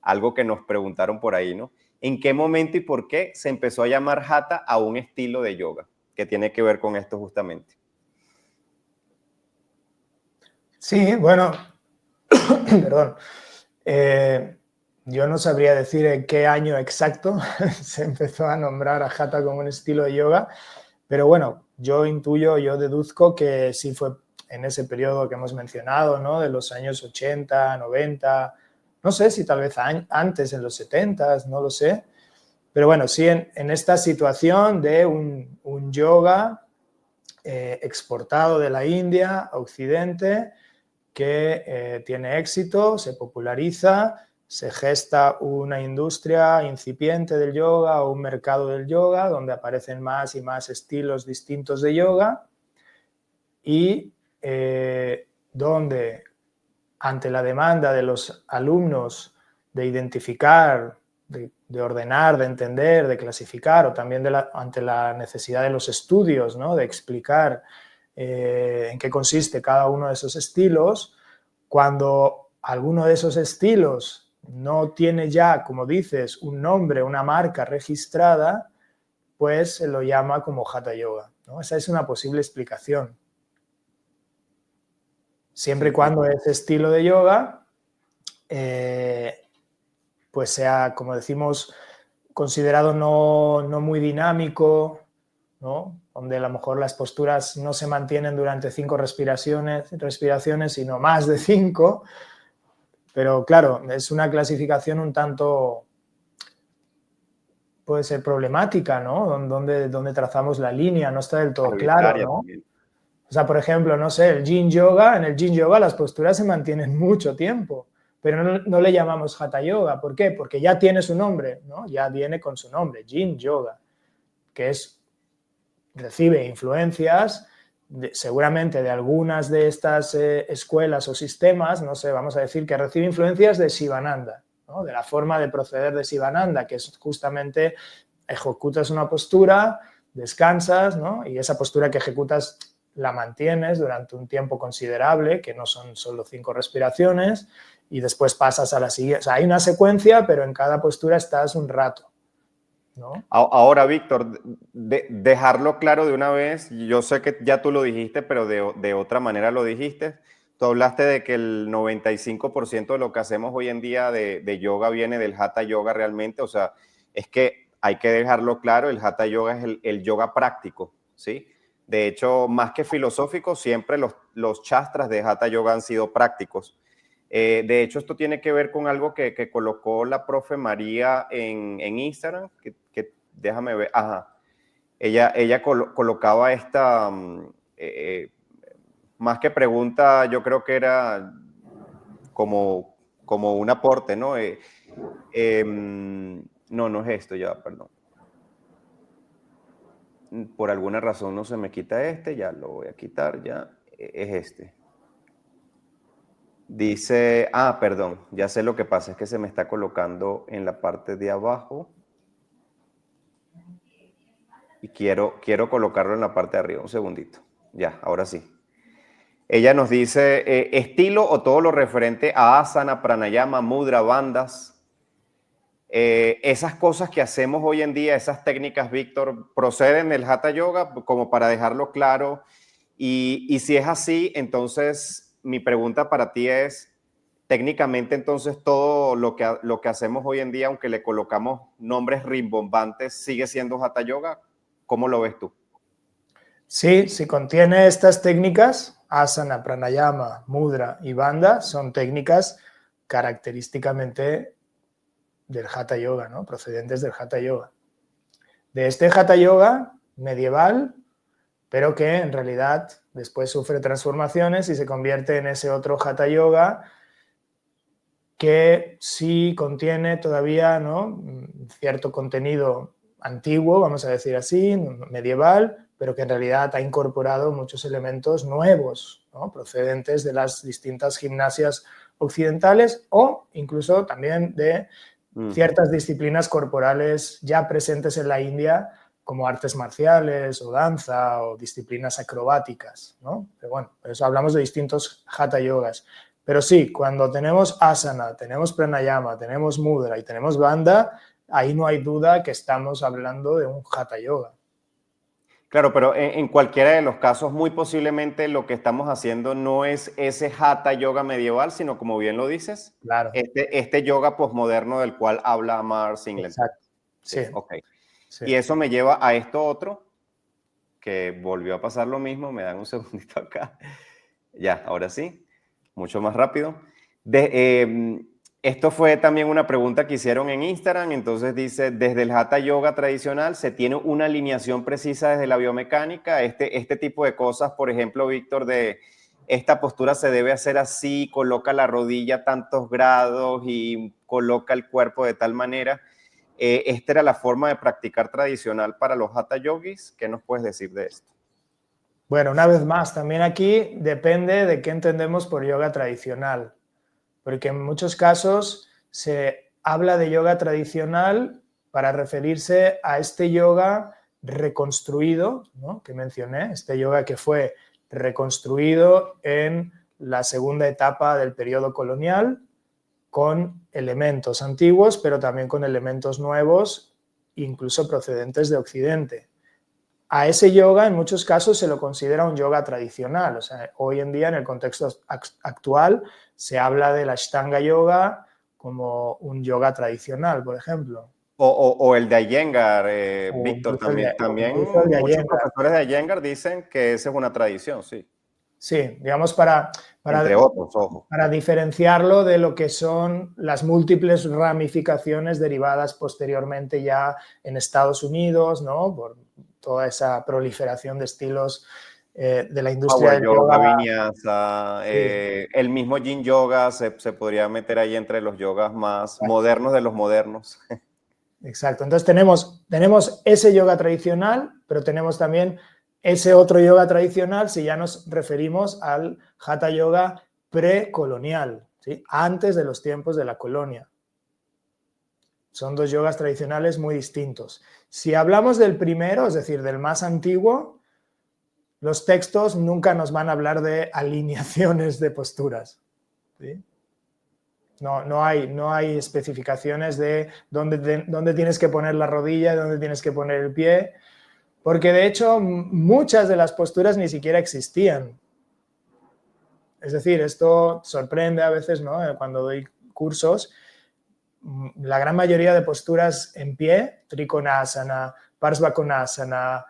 algo que nos preguntaron por ahí, ¿no? ¿En qué momento y por qué se empezó a llamar hatha a un estilo de yoga que tiene que ver con esto justamente? Sí, bueno, perdón. Yo no sabría decir en qué año exacto se empezó a nombrar a Hatha como un estilo de yoga, pero bueno, yo intuyo, yo deduzco que sí fue en ese periodo que hemos mencionado, ¿no? De los años 80, 90, no sé si tal vez antes, en los 70, no lo sé, pero bueno, sí en esta situación de un yoga exportado de la India a Occidente, que tiene éxito, se populariza, se gesta una industria incipiente del yoga o un mercado del yoga donde aparecen más y más estilos distintos de yoga y donde ante la demanda de los alumnos de identificar, de ordenar, de entender, de clasificar o también ante la necesidad de los estudios, ¿no? De explicar en qué consiste cada uno de esos estilos, cuando alguno de esos estilos no tiene ya, como dices, un nombre, una marca registrada, pues se lo llama como Hatha Yoga, ¿no? Esa es una posible explicación. Siempre y Sí, cuando ese estilo de yoga pues sea, como decimos, considerado no muy dinámico, ¿no? Donde a lo mejor las posturas no se mantienen durante 5 respiraciones, sino más de 5. Pero claro, es una clasificación un tanto, puede ser problemática, ¿no? Donde trazamos la línea, no está del todo claro, arbitraria ¿no? también. O sea, por ejemplo, no sé, el Yin Yoga, en el Yin Yoga las posturas se mantienen mucho tiempo, pero no le llamamos Hatha Yoga. ¿Por qué? Porque ya tiene su nombre, ¿no? Ya viene con su nombre, Yin Yoga, que recibe influencias seguramente de algunas de estas escuelas o sistemas, no sé, vamos a decir que recibe influencias de Sivananda, ¿no? De la forma de proceder de Sivananda, que es justamente ejecutas una postura, descansas, ¿no? Y esa postura que ejecutas la mantienes durante un tiempo considerable, que no son solo 5 respiraciones, y después pasas a la siguiente. O sea, hay una secuencia, pero en cada postura estás un rato, ¿no? Ahora, Víctor, dejarlo claro de una vez, yo sé que ya tú lo dijiste, pero de otra manera lo dijiste. Tú hablaste de que el 95% de lo que hacemos hoy en día de yoga viene del Hatha Yoga realmente, o sea, es que hay que dejarlo claro, el Hatha Yoga es el yoga práctico, ¿sí? De hecho, más que filosófico, siempre los shastras de Hatha Yoga han sido prácticos. De hecho, esto tiene que ver con algo que colocó la profe María en Instagram, que déjame ver, ajá. Ella colocaba esta, más que pregunta, yo creo que era como un aporte, ¿no? No es esto ya, perdón. Por alguna razón no se me quita ya lo voy a quitar, ya es este. Dice, perdón, ya sé lo que pasa, es que se me está colocando en la parte de abajo y quiero colocarlo en la parte de arriba. Un segundito. Ya, ahora sí. Ella nos dice, estilo o todo lo referente a asana, pranayama, mudra, bandas. Esas cosas que hacemos hoy en día, esas técnicas, Víctor, proceden del Hatha Yoga, como para dejarlo claro. Y si es así, entonces mi pregunta para ti es, técnicamente entonces todo lo que hacemos hoy en día, aunque le colocamos nombres rimbombantes, sigue siendo Hatha Yoga. ¿Cómo lo ves tú? Sí, si contiene estas técnicas, asana, pranayama, mudra y bandha, son técnicas característicamente del Hatha Yoga, ¿no? Procedentes del Hatha Yoga. De este Hatha Yoga medieval, pero que en realidad después sufre transformaciones y se convierte en ese otro Hatha Yoga que sí contiene todavía, ¿no?, cierto contenido antiguo, vamos a decir así, medieval, pero que en realidad ha incorporado muchos elementos nuevos, ¿no? Procedentes de las distintas gimnasias occidentales o incluso también de ciertas disciplinas corporales ya presentes en la India, como artes marciales o danza o disciplinas acrobáticas, ¿no? Pero bueno, por eso hablamos de distintos hatha yogas. Pero sí, cuando tenemos asana, tenemos pranayama, tenemos mudra y tenemos bandha, ahí no hay duda que estamos hablando de un hatha yoga. Claro, pero en cualquiera de los casos, muy posiblemente lo que estamos haciendo no es ese hatha yoga medieval, sino como bien lo dices, Claro. este yoga posmoderno del cual habla Amar Singleton. Exacto. Sí, Sí. ok. Sí. Y eso me lleva a esto otro, que volvió a pasar lo mismo. Me dan un segundito acá. Ya, ahora sí, mucho más rápido. Esto fue también una pregunta que hicieron en Instagram. Entonces dice, desde el Hatha Yoga tradicional, ¿se tiene una alineación precisa desde la biomecánica? Este tipo de cosas, por ejemplo, Víctor, de esta postura se debe hacer así, coloca la rodilla a tantos grados y coloca el cuerpo de tal manera. ¿Esta era la forma de practicar tradicional para los Hatha Yogis? ¿Qué nos puedes decir de esto? Bueno, una vez más, también aquí depende de qué entendemos por yoga tradicional, porque en muchos casos se habla de yoga tradicional para referirse a este yoga reconstruido, ¿no? Que mencioné, este yoga que fue reconstruido en la segunda etapa del periodo colonial, con elementos antiguos, pero también con elementos nuevos, incluso procedentes de Occidente. A ese yoga en muchos casos se lo considera un yoga tradicional. O sea, hoy en día en el contexto actual se habla del Ashtanga Yoga como un yoga tradicional, por ejemplo. O el de Iyengar, O Víctor, incluso el también de muchos Iyengar. profesores de Iyengar dicen que esa es una tradición, sí. Sí, digamos para Entre otros, ojo. Para diferenciarlo de lo que son las múltiples ramificaciones derivadas posteriormente ya en Estados Unidos, ¿no? Por toda esa proliferación de estilos de la industria Power del yoga, yoga. vinyasa, Sí. el mismo yin yoga se podría meter ahí entre los yogas más modernos de los modernos. Exacto. Entonces tenemos ese yoga tradicional, pero tenemos también ese otro yoga tradicional si ya nos referimos al Hatha Yoga precolonial, ¿sí? Antes de los tiempos de la colonia. Son dos yogas tradicionales muy distintos. Si hablamos del primero, es decir, del más antiguo, los textos nunca nos van a hablar de alineaciones de posturas, ¿sí? No hay especificaciones de dónde tienes que poner la rodilla, dónde tienes que poner el pie, porque de hecho muchas de las posturas ni siquiera existían. Es decir, esto sorprende a veces, ¿no? Cuando doy cursos, la gran mayoría de posturas en pie, Trikonasana, Parsvakonasana,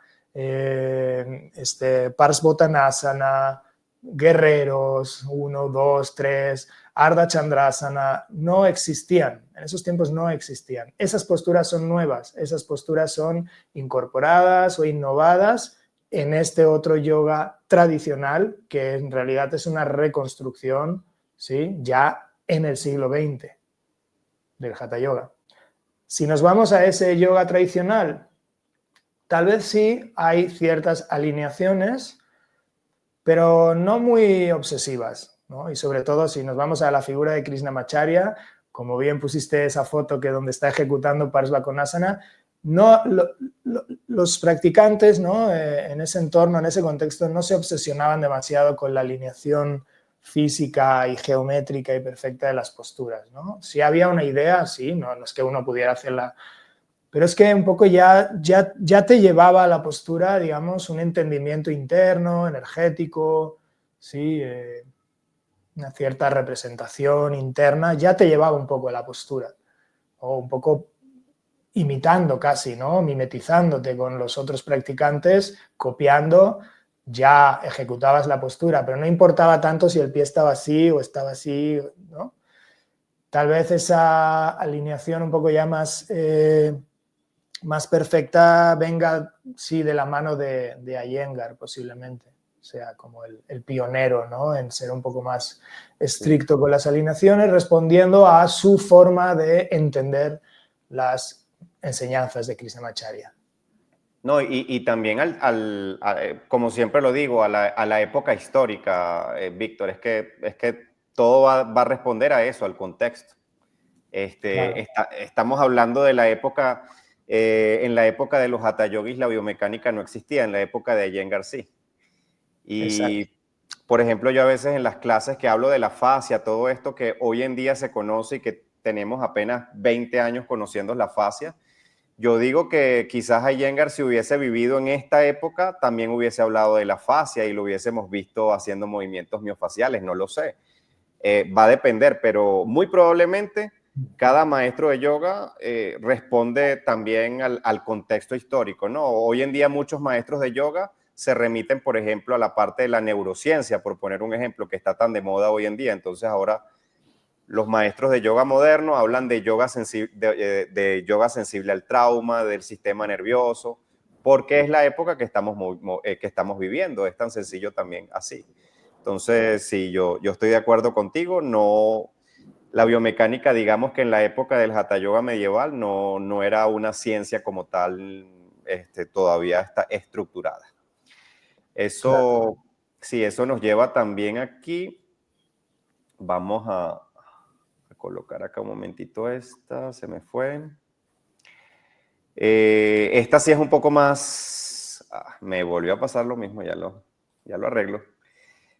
Parsvottanasana, guerreros, 1, 2, 3, Ardha Chandrasana, no existían. En esos tiempos no existían. Esas posturas son nuevas, esas posturas son incorporadas o innovadas en este otro yoga tradicional, que en realidad es una reconstrucción, ¿sí? Ya en el siglo XX del Hatha Yoga. Si nos vamos a ese yoga tradicional, tal vez sí hay ciertas alineaciones, pero no muy obsesivas, ¿no? Y sobre todo si nos vamos a la figura de Krishnamacharya, como bien pusiste esa foto que donde está ejecutando Parsvakonasana, no, los practicantes, ¿no? En ese entorno, en ese contexto, no se obsesionaban demasiado con la alineación física y geométrica y perfecta de las posturas, ¿no? Si había una idea, sí, no es que uno pudiera hacerla, pero es que un poco ya te llevaba a la postura, digamos, un entendimiento interno, energético, sí, una cierta representación interna, ya te llevaba un poco a la postura, o un poco imitando casi, ¿no? Mimetizándote con los otros practicantes, copiando, ya ejecutabas la postura, pero no importaba tanto si el pie estaba así o estaba así, ¿no? Tal vez esa alineación un poco ya más perfecta venga, sí, de la mano de Iyengar, posiblemente. O sea, como el pionero, ¿no? En ser un poco más estricto con las alineaciones, respondiendo a su forma de entender las enseñanzas de Krishnamacharya. No, y también como siempre lo digo, a la época histórica, Víctor, es que todo va a responder a eso, al contexto. Claro, Estamos hablando de la época, en la época de los hatha yogis la biomecánica no existía, en la época de Iyengar sí. exacto. Y, por ejemplo, yo a veces en las clases que hablo de la fascia, todo esto que hoy en día se conoce y que tenemos apenas 20 años conociendo la fascia, yo digo que quizás Iyengar, si hubiese vivido en esta época, también hubiese hablado de la fascia y lo hubiésemos visto haciendo movimientos miofaciales, no lo sé. Va a depender, pero muy probablemente cada maestro de yoga responde también al contexto histórico, ¿no? Hoy en día muchos maestros de yoga se remiten, por ejemplo, a la parte de la neurociencia, por poner un ejemplo que está tan de moda hoy en día. Entonces ahora los maestros de yoga moderno hablan de de yoga sensible al trauma, del sistema nervioso, porque es la época que estamos viviendo. Es tan sencillo también así. Entonces, sí, yo estoy de acuerdo contigo. No, la biomecánica, digamos que en la época del Hatha Yoga medieval no era una ciencia como tal, todavía está estructurada. Claro. Eso, sí, eso nos lleva también aquí. Vamos a colocar acá un momentito esta, se me fue. Esta sí es un poco más, me volvió a pasar lo mismo, ya lo arreglo.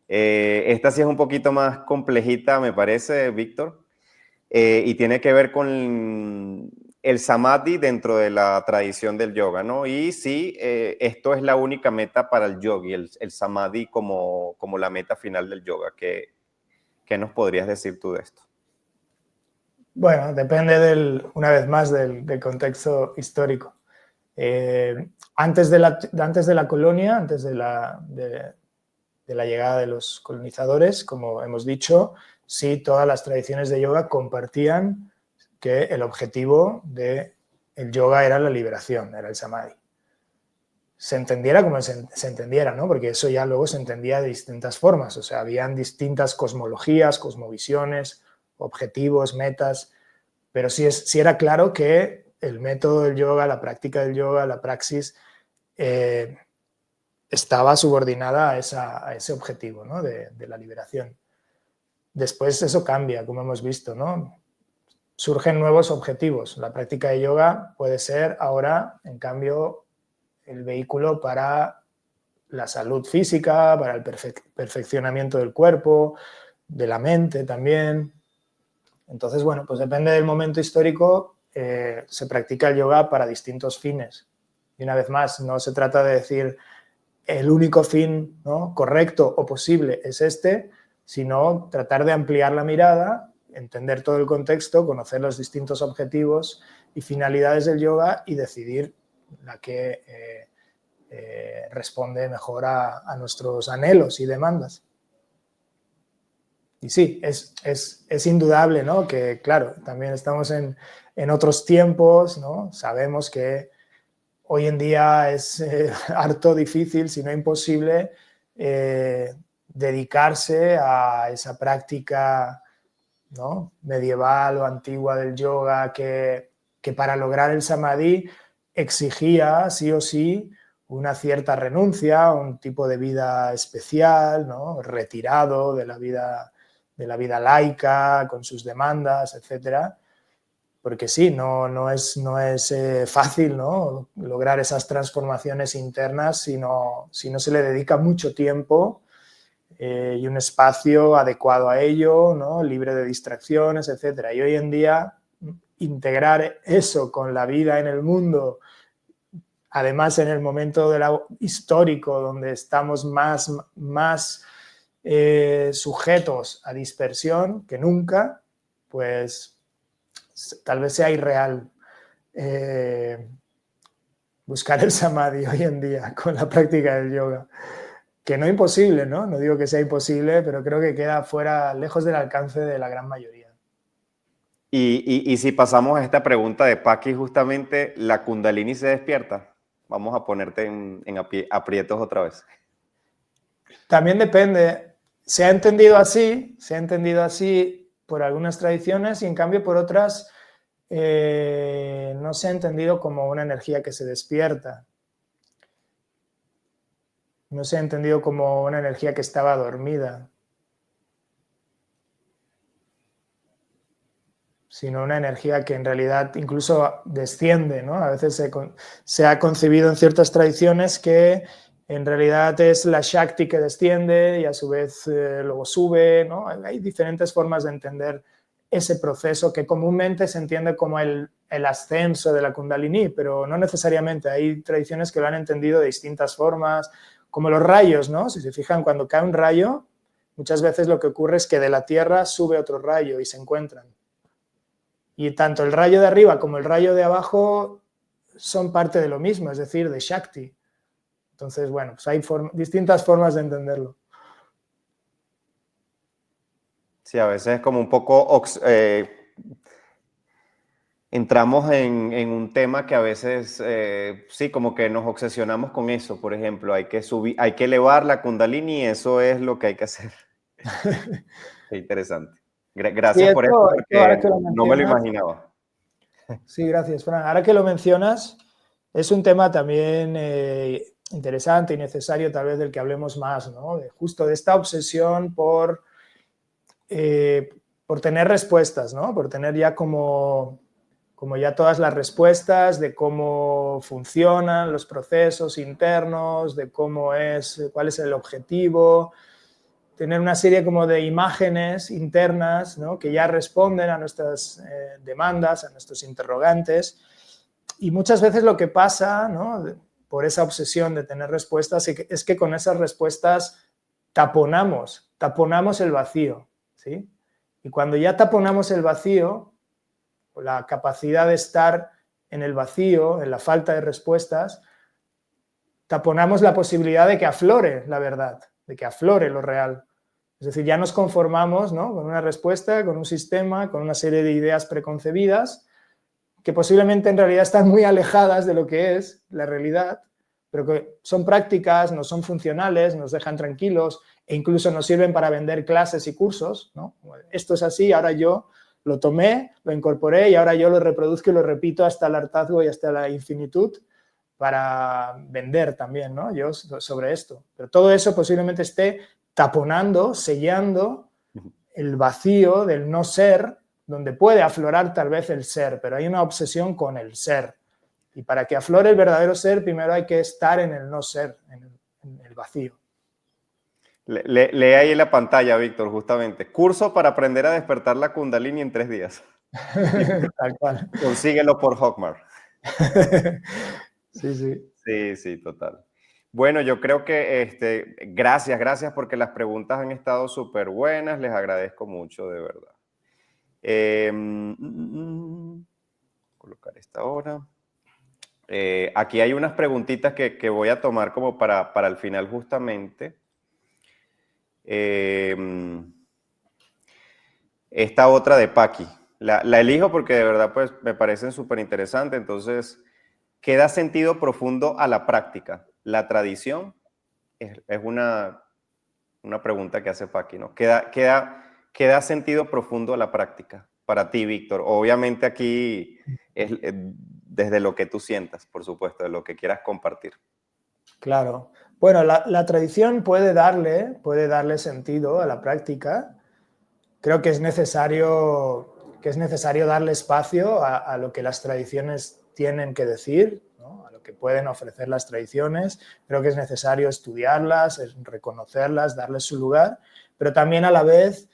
Esta sí es un poquito más complejita, me parece, Víctor, y tiene que ver con el samadhi dentro de la tradición del yoga, ¿no? Y sí, esto es la única meta para el yogi, el samadhi como la meta final del yoga. ¿Qué nos podrías decir tú de esto? Bueno, depende una vez más del contexto histórico. Antes de la colonia, antes de la llegada de los colonizadores, como hemos dicho, sí, todas las tradiciones de yoga compartían que el objetivo del yoga era la liberación, era el samadhi. Se entendiera como se entendiera, ¿no? Porque eso ya luego se entendía de distintas formas, o sea, habían distintas cosmologías, cosmovisiones, objetivos, metas, pero sí era claro que el método del yoga, la práctica del yoga, la praxis, estaba subordinada a ese objetivo, ¿no? de la liberación. Después eso cambia, como hemos visto, ¿no? Surgen nuevos objetivos. La práctica de yoga puede ser ahora, en cambio, el vehículo para la salud física, para el perfeccionamiento del cuerpo, de la mente también. Entonces, bueno, pues depende del momento histórico, se practica el yoga para distintos fines. Y una vez más, no se trata de decir el único fin, ¿no?, correcto o posible es este, sino tratar de ampliar la mirada, entender todo el contexto, conocer los distintos objetivos y finalidades del yoga y decidir la que responde mejor a nuestros anhelos y demandas. Y sí, es indudable, ¿no?, que, claro, también estamos en otros tiempos, ¿no? Sabemos que hoy en día es harto difícil, si no imposible, dedicarse a esa práctica, ¿no?, medieval o antigua del yoga que para lograr el samadhi exigía sí o sí una cierta renuncia, un tipo de vida especial, ¿no?, retirado de la vida laica, con sus demandas, etcétera. Porque sí, no es fácil, ¿no?, lograr esas transformaciones internas si no se le dedica mucho tiempo y un espacio adecuado a ello, ¿no?, libre de distracciones, etc. Y hoy en día integrar eso con la vida en el mundo, además en el momento histórico donde estamos más sujetos a dispersión que nunca, pues tal vez sea irreal buscar el samadhi hoy en día con la práctica del yoga. Que no imposible, ¿no? No digo que sea imposible, pero creo que queda fuera, lejos del alcance de la gran mayoría. Y si pasamos a esta pregunta de Paki, justamente, ¿la Kundalini se despierta? Vamos a ponerte en aprietos otra vez. También depende, se ha entendido así por algunas tradiciones y en cambio por otras no se ha entendido como una energía que se despierta. no se ha entendido como una energía que estaba dormida, sino una energía que en realidad incluso desciende, ¿no? A veces se ha concebido en ciertas tradiciones que en realidad es la Shakti que desciende y a su vez luego sube, ¿no? Hay diferentes formas de entender ese proceso que comúnmente se entiende como el ascenso de la Kundalini, pero no necesariamente. Hay tradiciones que lo han entendido de distintas formas, como los rayos, ¿no? Si se fijan, cuando cae un rayo, muchas veces lo que ocurre es que de la Tierra sube otro rayo y se encuentran. Y tanto el rayo de arriba como el rayo de abajo son parte de lo mismo, es decir, de Shakti. Entonces, bueno, pues hay distintas formas de entenderlo. Sí, a veces es como un poco... entramos en un tema que a veces, sí, como que nos obsesionamos con eso. Por ejemplo, hay que subir, hay que elevar la Kundalini y eso es lo que hay que hacer. Qué interesante. Sí, Gracias por esto esto porque ahora que lo no me lo mencionas, imaginaba. sí, gracias, Fran. Ahora que lo mencionas, es un tema también interesante y necesario tal vez del que hablemos más, ¿no? Justo de esta obsesión por tener respuestas, ¿no? Por tener ya como ya todas las respuestas de cómo funcionan los procesos internos, de cuál es el objetivo, tener una serie como de imágenes internas, ¿no? Que ya responden a nuestras demandas, a nuestros interrogantes. Y muchas veces lo que pasa, ¿no? Por esa obsesión de tener respuestas es que con esas respuestas taponamos el vacío, ¿sí? Y cuando ya taponamos el vacío, la capacidad de estar en el vacío, en la falta de respuestas, taponamos la posibilidad de que aflore la verdad, de que aflore lo real. Es decir, ya nos conformamos, ¿no? Con una respuesta, con un sistema, con una serie de ideas preconcebidas que posiblemente en realidad están muy alejadas de lo que es la realidad, pero que son prácticas, no son funcionales, nos dejan tranquilos e incluso nos sirven para vender clases y cursos, ¿no? Esto es así, ahora yo lo tomé, lo incorporé y ahora yo lo reproduzco y lo repito hasta el hartazgo y hasta la infinitud para vender también, ¿no? Yo sobre esto. Pero todo eso posiblemente esté taponando, sellando el vacío del no ser, donde puede aflorar tal vez el ser, pero hay una obsesión con el ser. Y para que aflore el verdadero ser, primero hay que estar en el no ser, en el vacío. Lee ahí en la pantalla, Víctor, justamente. Curso para aprender a despertar la Kundalini en 3 días. Tal cual. Consíguelo por Hawkmar. Sí, sí. Sí, sí, total. Bueno, yo creo que gracias porque las preguntas han estado súper buenas, les agradezco mucho, de verdad. Colocar esta hora. Aquí hay unas preguntitas que voy a tomar como para el final justamente. Esta otra de Paqui. La elijo porque de verdad pues, me parecen súper interesantes. Entonces, ¿qué da sentido profundo a la práctica? La tradición es una pregunta que hace Paqui, ¿no? ¿Qué da sentido profundo a la práctica para ti, Víctor? Obviamente aquí es desde lo que tú sientas, por supuesto, de lo que quieras compartir. Claro. Bueno, la tradición puede darle sentido a la práctica. Creo que es necesario darle espacio a lo que las tradiciones tienen que decir, ¿no? A lo que pueden ofrecer las tradiciones. Creo que es necesario estudiarlas, reconocerlas, darles su lugar, pero también a la vez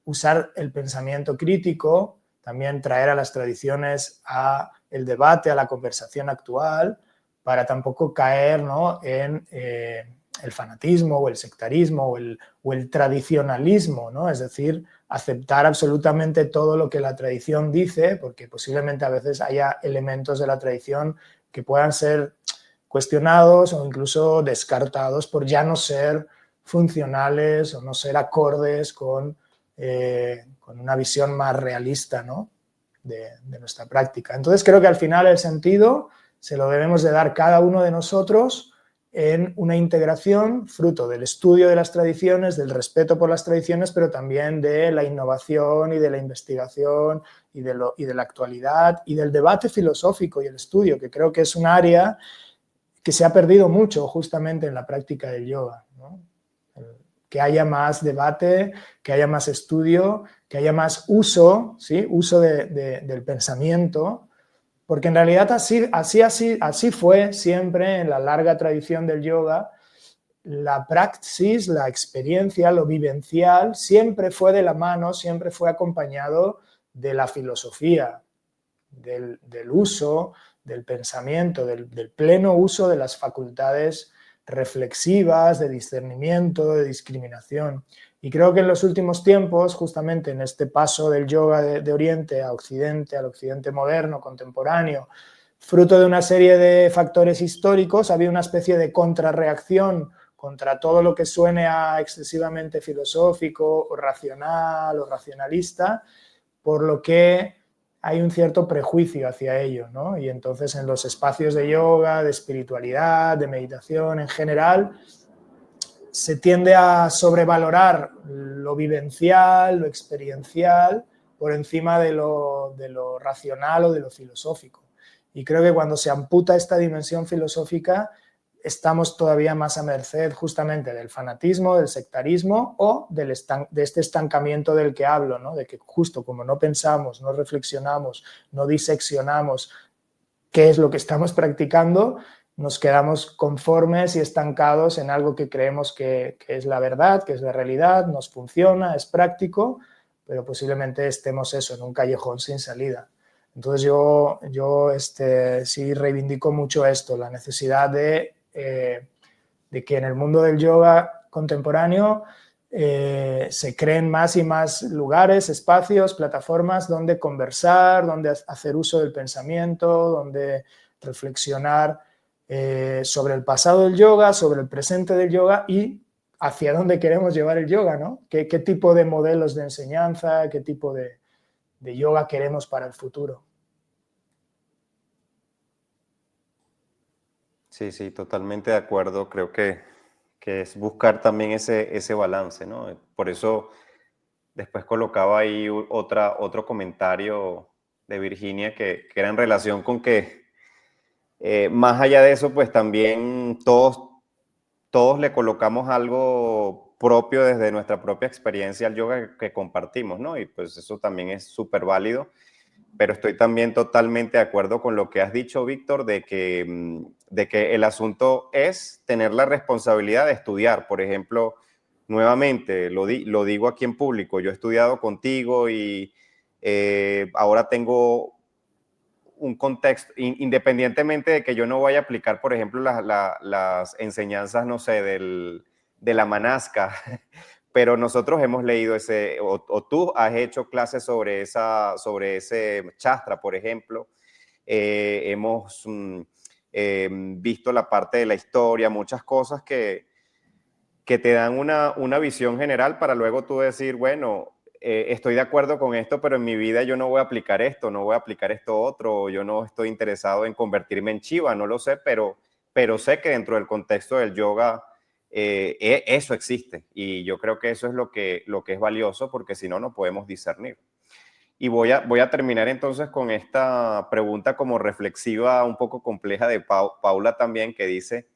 usar el pensamiento crítico, también traer a las tradiciones a el debate, a la conversación actual, para tampoco caer, ¿no? en el fanatismo o el sectarismo o el tradicionalismo, ¿no? Es decir, aceptar absolutamente todo lo que la tradición dice, porque posiblemente a veces haya elementos de la tradición que puedan ser cuestionados o incluso descartados por ya no ser funcionales o no ser acordes con una visión más realista, ¿no? de nuestra práctica. Entonces creo que al final el sentido se lo debemos de dar cada uno de nosotros en una integración fruto del estudio de las tradiciones, del respeto por las tradiciones, pero también de la innovación y de la investigación y de la actualidad y del debate filosófico y el estudio, que creo que es un área que se ha perdido mucho justamente en la práctica del yoga, ¿no? Que haya más debate, que haya más estudio, que haya más uso, ¿sí? Uso del pensamiento, porque en realidad así fue siempre en la larga tradición del yoga. La praxis, la experiencia, lo vivencial, siempre fue de la mano, siempre fue acompañado de la filosofía, del uso, del pensamiento, del pleno uso de las facultades reflexivas, de discernimiento, de discriminación. Y creo que en los últimos tiempos, justamente en este paso del yoga de Oriente a Occidente, al Occidente moderno, contemporáneo, fruto de una serie de factores históricos, había una especie de contrarreacción contra todo lo que suene a excesivamente filosófico o racional o racionalista, por lo que hay un cierto prejuicio hacia ello, ¿no? Y entonces en los espacios de yoga, de espiritualidad, de meditación en general, se tiende a sobrevalorar lo vivencial, lo experiencial, por encima de lo racional o de lo filosófico. Y creo que cuando se amputa esta dimensión filosófica, estamos todavía más a merced justamente del fanatismo, del sectarismo o de este estancamiento del que hablo, ¿no? De que justo como no pensamos, no reflexionamos, no diseccionamos qué es lo que estamos practicando, nos quedamos conformes y estancados en algo que creemos que es la verdad, que es la realidad, nos funciona, es práctico, pero posiblemente estemos eso, en un callejón sin salida. Entonces yo sí reivindico mucho esto, la necesidad de que en el mundo del yoga contemporáneo se creen más y más lugares, espacios, plataformas donde conversar, donde hacer uso del pensamiento, donde reflexionar sobre el pasado del yoga, sobre el presente del yoga y hacia dónde queremos llevar el yoga, ¿no? ¿Qué tipo de modelos de enseñanza, qué tipo de yoga queremos para el futuro? Sí, sí, totalmente de acuerdo. Creo que es buscar también ese balance, ¿no? Por eso después colocaba ahí otro comentario de Virginia que era en relación con que más allá de eso, pues también todos le colocamos algo propio desde nuestra propia experiencia al yoga que compartimos, ¿no? Y pues eso también es súper válido. Pero estoy también totalmente de acuerdo con lo que has dicho, Víctor, de que el asunto es tener la responsabilidad de estudiar. Por ejemplo, nuevamente, lo digo aquí en público, yo he estudiado contigo y ahora tengo un contexto, independientemente de que yo no vaya a aplicar, por ejemplo, las enseñanzas, no sé, de la manasca, pero nosotros hemos leído o tú has hecho clases sobre ese chastra, por ejemplo. Hemos visto la parte de la historia, muchas cosas que te dan una visión general para luego tú decir, bueno, estoy de acuerdo con esto, pero en mi vida yo no voy a aplicar esto, no voy a aplicar esto otro, yo no estoy interesado en convertirme en Shiva, no lo sé, pero sé que dentro del contexto del yoga eso existe y yo creo que eso es lo que es valioso porque si no, no podemos discernir. Y voy a terminar entonces con esta pregunta como reflexiva, un poco compleja de Paula también, que dice,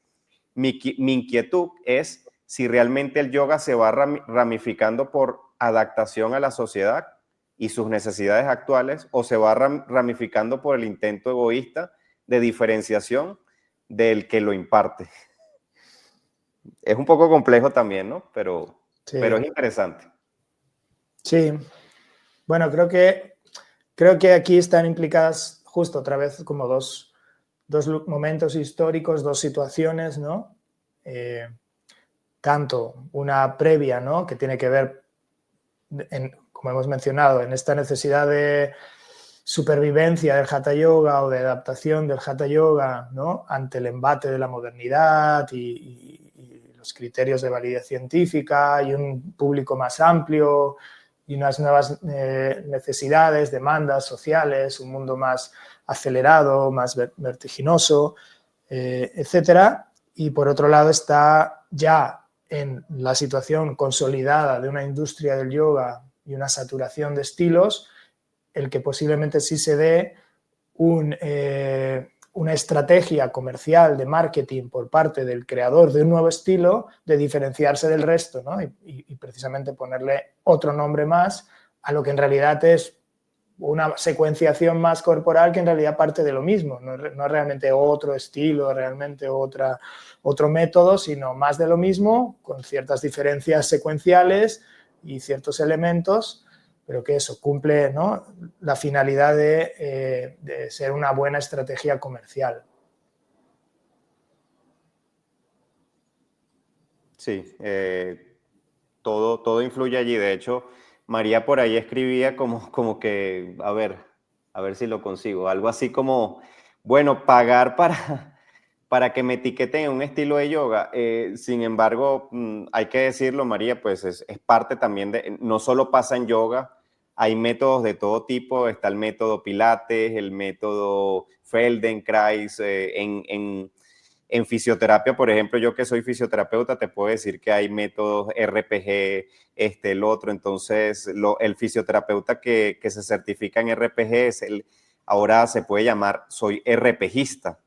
mi inquietud es si realmente el yoga se va ramificando por adaptación a la sociedad y sus necesidades actuales o se va ramificando por el intento egoísta de diferenciación del que lo imparte. Es un poco complejo también, ¿no? Pero es interesante. Sí. Bueno, creo que aquí están implicadas justo otra vez como dos momentos históricos, dos situaciones, ¿no? Tanto una previa, ¿no? Que tiene que ver, como hemos mencionado, en esta necesidad de supervivencia del Hatha Yoga o de adaptación del Hatha Yoga, ¿no? Ante el embate de la modernidad y los criterios de validez científica y un público más amplio y unas nuevas necesidades, demandas sociales, un mundo más acelerado, más vertiginoso, etcétera. Y por otro lado está ya en la situación consolidada de una industria del yoga y una saturación de estilos, el que posiblemente sí se dé una estrategia comercial de marketing por parte del creador de un nuevo estilo de diferenciarse del resto, ¿no? Y precisamente ponerle otro nombre más a lo que en realidad es una secuenciación más corporal que en realidad parte de lo mismo, no es realmente otro estilo, realmente otro método, sino más de lo mismo, con ciertas diferencias secuenciales y ciertos elementos, pero que eso cumple, ¿no?, la finalidad de ser una buena estrategia comercial. Sí, todo influye allí. De hecho, María por ahí escribía como que, a ver si lo consigo, algo así como, bueno, pagar para que me etiqueten en un estilo de yoga. Sin embargo, hay que decirlo, María, pues es parte también de, no solo pasa en yoga, hay métodos de todo tipo, está el método Pilates, el método Feldenkrais, en fisioterapia, por ejemplo, yo que soy fisioterapeuta, te puedo decir que hay métodos RPG, el otro. Entonces, el fisioterapeuta que se certifica en RPG ahora se puede llamar soy RPGista.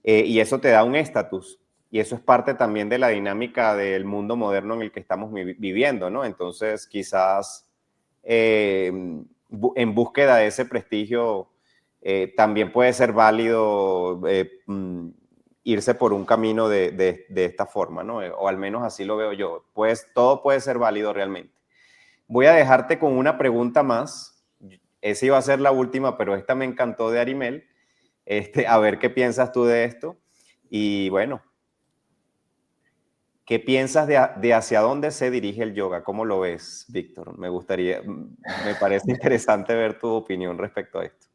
Y eso te da un estatus. Y eso es parte también de la dinámica del mundo moderno en el que estamos viviendo, ¿no? Entonces, quizás en búsqueda de ese prestigio, también puede ser válido irse por un camino de esta forma, ¿no? O al menos así lo veo yo. Pues todo puede ser válido realmente. Voy a dejarte con una pregunta más. Esa iba a ser la última, pero esta me encantó de Arimel. A ver qué piensas tú de esto. Y bueno, ¿qué piensas de hacia dónde se dirige el yoga? ¿Cómo lo ves, Víctor? Me parece interesante ver tu opinión respecto a esto.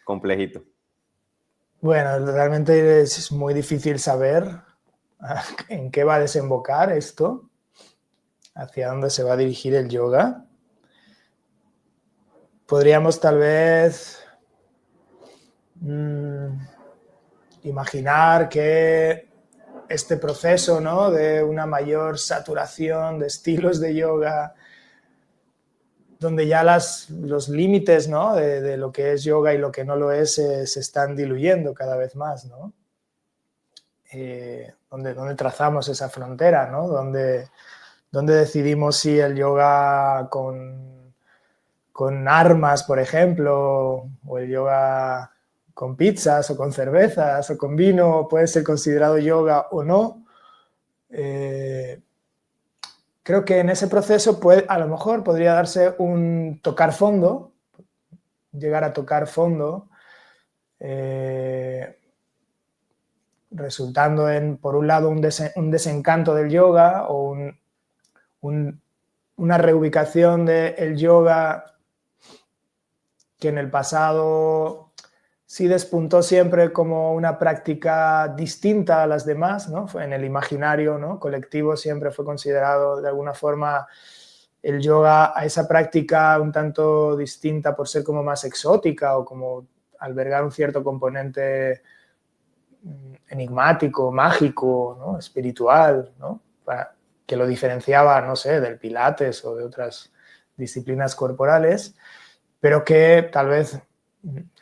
Complejito. Bueno, realmente es muy difícil saber en qué va a desembocar esto, hacia dónde se va a dirigir el yoga. Podríamos tal vez imaginar que este proceso, ¿no?, de una mayor saturación de estilos de yoga, donde ya los límites, ¿no?, de lo que es yoga y lo que no lo es se están diluyendo cada vez más, ¿no? Donde trazamos esa frontera, ¿no? Donde decidimos si el yoga con armas, por ejemplo, o el yoga con pizzas o con cervezas o con vino puede ser considerado yoga o no. Creo que en ese proceso a lo mejor podría darse un tocar fondo, llegar a tocar fondo, resultando en, por un lado, un desencanto del yoga o una reubicación del yoga que en el pasado sí despuntó siempre como una práctica distinta a las demás, ¿no? En el imaginario, ¿no?, colectivo siempre fue considerado de alguna forma el yoga a esa práctica un tanto distinta por ser como más exótica o como albergar un cierto componente enigmático, mágico, ¿no?, espiritual, ¿no?, que lo diferenciaba, no sé, del Pilates o de otras disciplinas corporales, pero que tal vez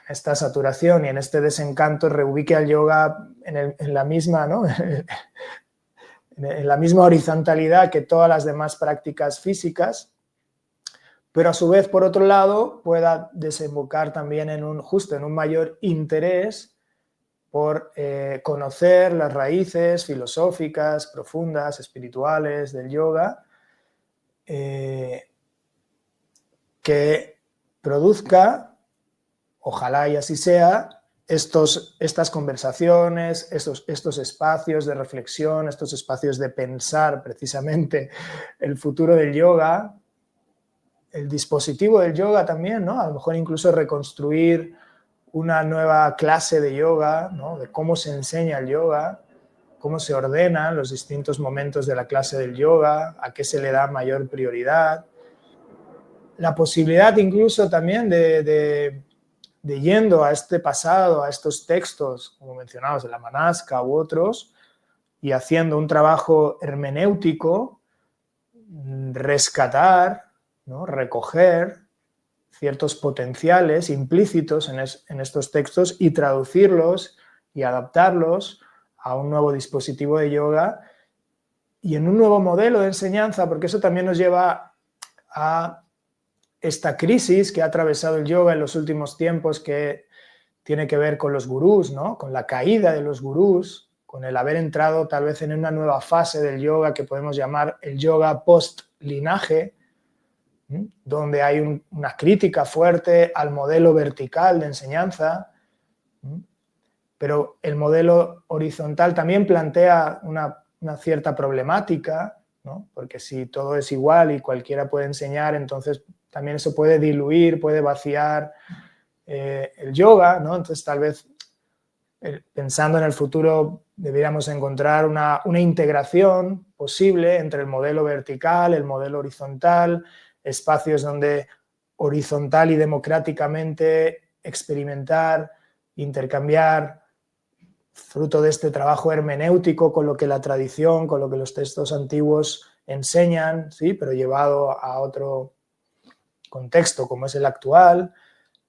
esta saturación y en este desencanto reubique al yoga en la misma, ¿no?, en la misma horizontalidad que todas las demás prácticas físicas, pero a su vez, por otro lado, pueda desembocar también justo en un mayor interés por conocer las raíces filosóficas, profundas, espirituales del yoga, que produzca, ojalá y así sea, estas conversaciones, estos espacios de reflexión, estos espacios de pensar precisamente el futuro del yoga, el dispositivo del yoga también, ¿no? A lo mejor incluso reconstruir una nueva clase de yoga, ¿no?, de cómo se enseña el yoga, cómo se ordenan los distintos momentos de la clase del yoga, a qué se le da mayor prioridad. La posibilidad incluso también de yendo a este pasado, a estos textos, como mencionabas, de la Manasca u otros, y haciendo un trabajo hermenéutico, rescatar, ¿no?, recoger ciertos potenciales implícitos en estos textos y traducirlos y adaptarlos a un nuevo dispositivo de yoga y en un nuevo modelo de enseñanza, porque eso también nos lleva a esta crisis que ha atravesado el yoga en los últimos tiempos, que tiene que ver con los gurús, ¿no? Con la caída de los gurús, con el haber entrado tal vez en una nueva fase del yoga que podemos llamar el yoga post-linaje, donde hay una crítica fuerte al modelo vertical de enseñanza, pero el modelo horizontal también plantea una cierta problemática, ¿no? Porque si todo es igual y cualquiera puede enseñar, entonces también eso puede diluir, puede vaciar el yoga, ¿no? Entonces tal vez pensando en el futuro deberíamos encontrar una integración posible entre el modelo vertical, el modelo horizontal, espacios donde horizontal y democráticamente experimentar, intercambiar, fruto de este trabajo hermenéutico con lo que la tradición, con lo que los textos antiguos enseñan, ¿sí? Pero llevado a otro contexto como es el actual.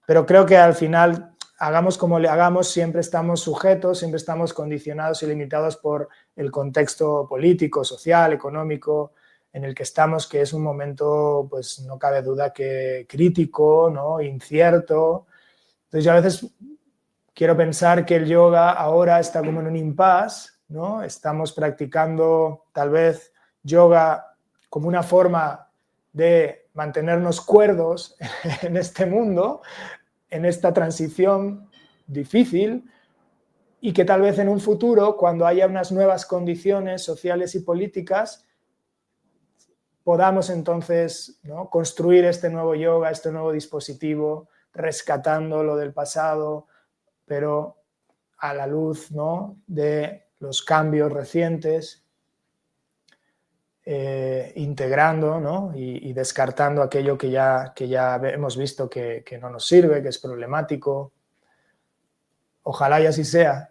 Pero creo que al final, hagamos como le hagamos, siempre estamos sujetos, siempre estamos condicionados y limitados por el contexto político, social, económico en el que estamos, que es un momento, pues no cabe duda que crítico, ¿no? Incierto. Entonces yo a veces quiero pensar que el yoga ahora está como en un impasse, ¿no? Estamos practicando tal vez yoga como una forma de mantenernos cuerdos en este mundo, en esta transición difícil, y que tal vez en un futuro, cuando haya unas nuevas condiciones sociales y políticas, podamos entonces, ¿no?, construir este nuevo yoga, este nuevo dispositivo, rescatando lo del pasado, pero a la luz, ¿no?, de los cambios recientes, integrando, ¿no?, y descartando aquello que ya hemos visto que no nos sirve, que es problemático. Ojalá y así sea,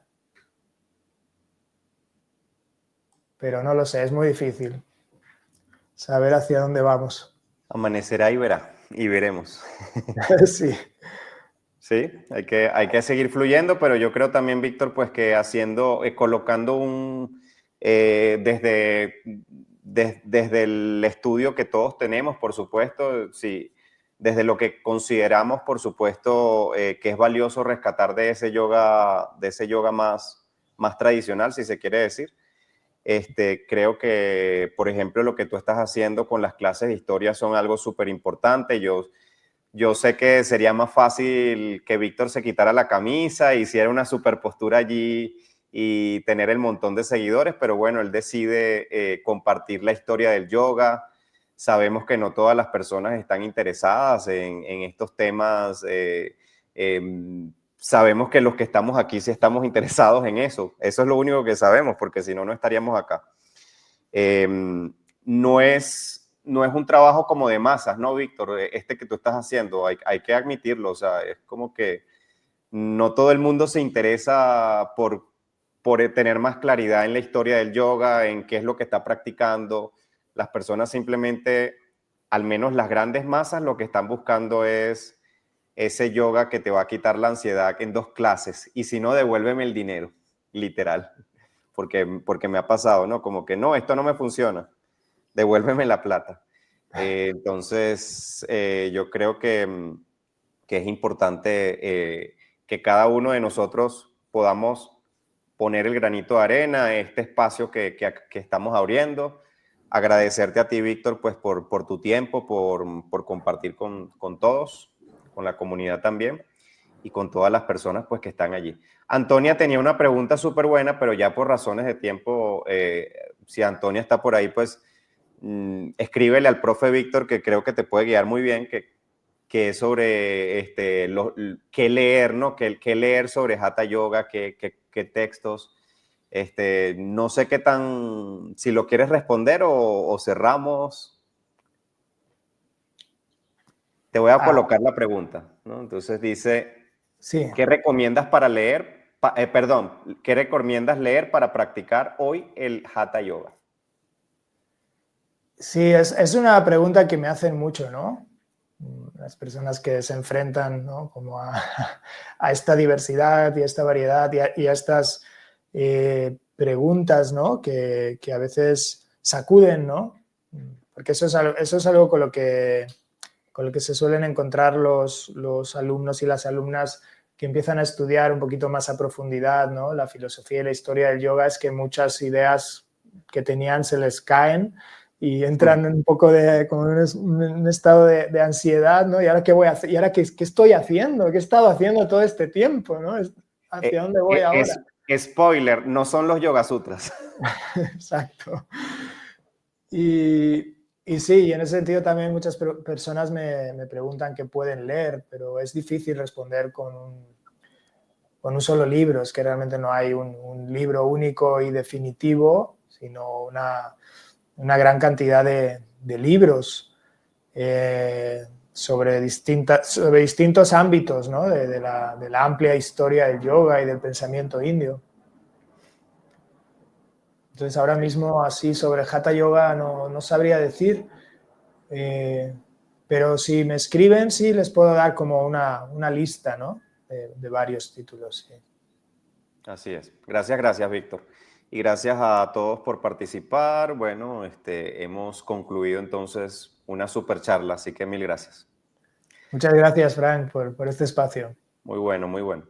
pero no lo sé, es muy difícil saber hacia dónde vamos. Amanecerá y verá, y veremos. Sí. Sí, hay que seguir fluyendo, pero yo creo también, Víctor, pues que colocando desde el estudio que todos tenemos, por supuesto, sí, desde lo que consideramos, por supuesto, que es valioso rescatar de ese yoga más tradicional, si se quiere decir. Creo que, por ejemplo, lo que tú estás haciendo con las clases de historia son algo súper importante. Yo sé que sería más fácil que Víctor se quitara la camisa, hiciera una superpostura allí y tener el montón de seguidores, pero bueno, él decide compartir la historia del yoga. Sabemos que no todas las personas están interesadas en estos temas. Sabemos que los que estamos aquí sí estamos interesados en eso. Eso es lo único que sabemos, porque si no, no estaríamos acá. No es un trabajo como de masas, ¿no, Víctor? Que tú estás haciendo, hay que admitirlo, o sea, es como que no todo el mundo se interesa por tener más claridad en la historia del yoga, en qué es lo que está practicando. Las personas simplemente, al menos las grandes masas, lo que están buscando es ese yoga que te va a quitar la ansiedad en 2 clases, y si no, devuélveme el dinero, literal, porque me ha pasado, ¿no? Como que no, esto no me funciona, devuélveme la plata. Entonces, yo creo que es importante que cada uno de nosotros podamos poner el granito de arena a este espacio que estamos abriendo. Agradecerte a ti, Víctor, pues por tu tiempo, por compartir con todos, con la comunidad también, y con todas las personas pues que están allí. Antonia tenía una pregunta súper buena, pero ya por razones de tiempo, si Antonia está por ahí, pues escríbele al profe Víctor, que creo que te puede guiar muy bien, que es sobre qué leer, ¿no? Qué leer sobre Hatha Yoga, qué textos. No sé qué tan, si lo quieres responder o cerramos. Te voy a colocar la pregunta, ¿no? Entonces dice, Sí. ¿qué recomiendas para leer? ¿Qué recomiendas leer para practicar hoy el Hatha Yoga? Sí, es una pregunta que me hacen mucho, ¿no? las personas que se enfrentan, ¿no? Como a esta diversidad y a esta variedad y a estas preguntas, ¿no? que a veces sacuden, ¿no? Porque eso es algo con lo que se suelen encontrar los alumnos y las alumnas que empiezan a estudiar un poquito más a profundidad, ¿no? La filosofía y la historia del yoga, es que muchas ideas que tenían se les caen y entran un poco como en un estado de ansiedad, ¿no? ¿Y ahora qué voy a hacer? ¿Y ahora qué estoy haciendo? ¿Qué he estado haciendo todo este tiempo? ¿No? ¿Hacia dónde voy ahora? Spoiler, no son los Yoga Sutras. Exacto. Y sí, en ese sentido también muchas personas me preguntan qué pueden leer, pero es difícil responder con un solo libro. Es que realmente no hay un libro único y definitivo, sino una gran cantidad de libros sobre distintos ámbitos, ¿no? de la amplia historia del yoga y del pensamiento indio. Entonces ahora mismo así sobre Hatha Yoga no sabría decir, pero si me escriben sí les puedo dar como una lista, ¿no? de varios títulos. Sí. Así es. Gracias, Víctor. Y gracias a todos por participar. Bueno, hemos concluido entonces una super charla, así que mil gracias. Muchas gracias, Frank, por este espacio. Muy bueno, muy bueno.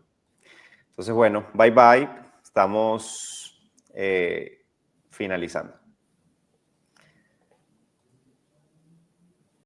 Entonces, bueno, bye bye. Estamos finalizando.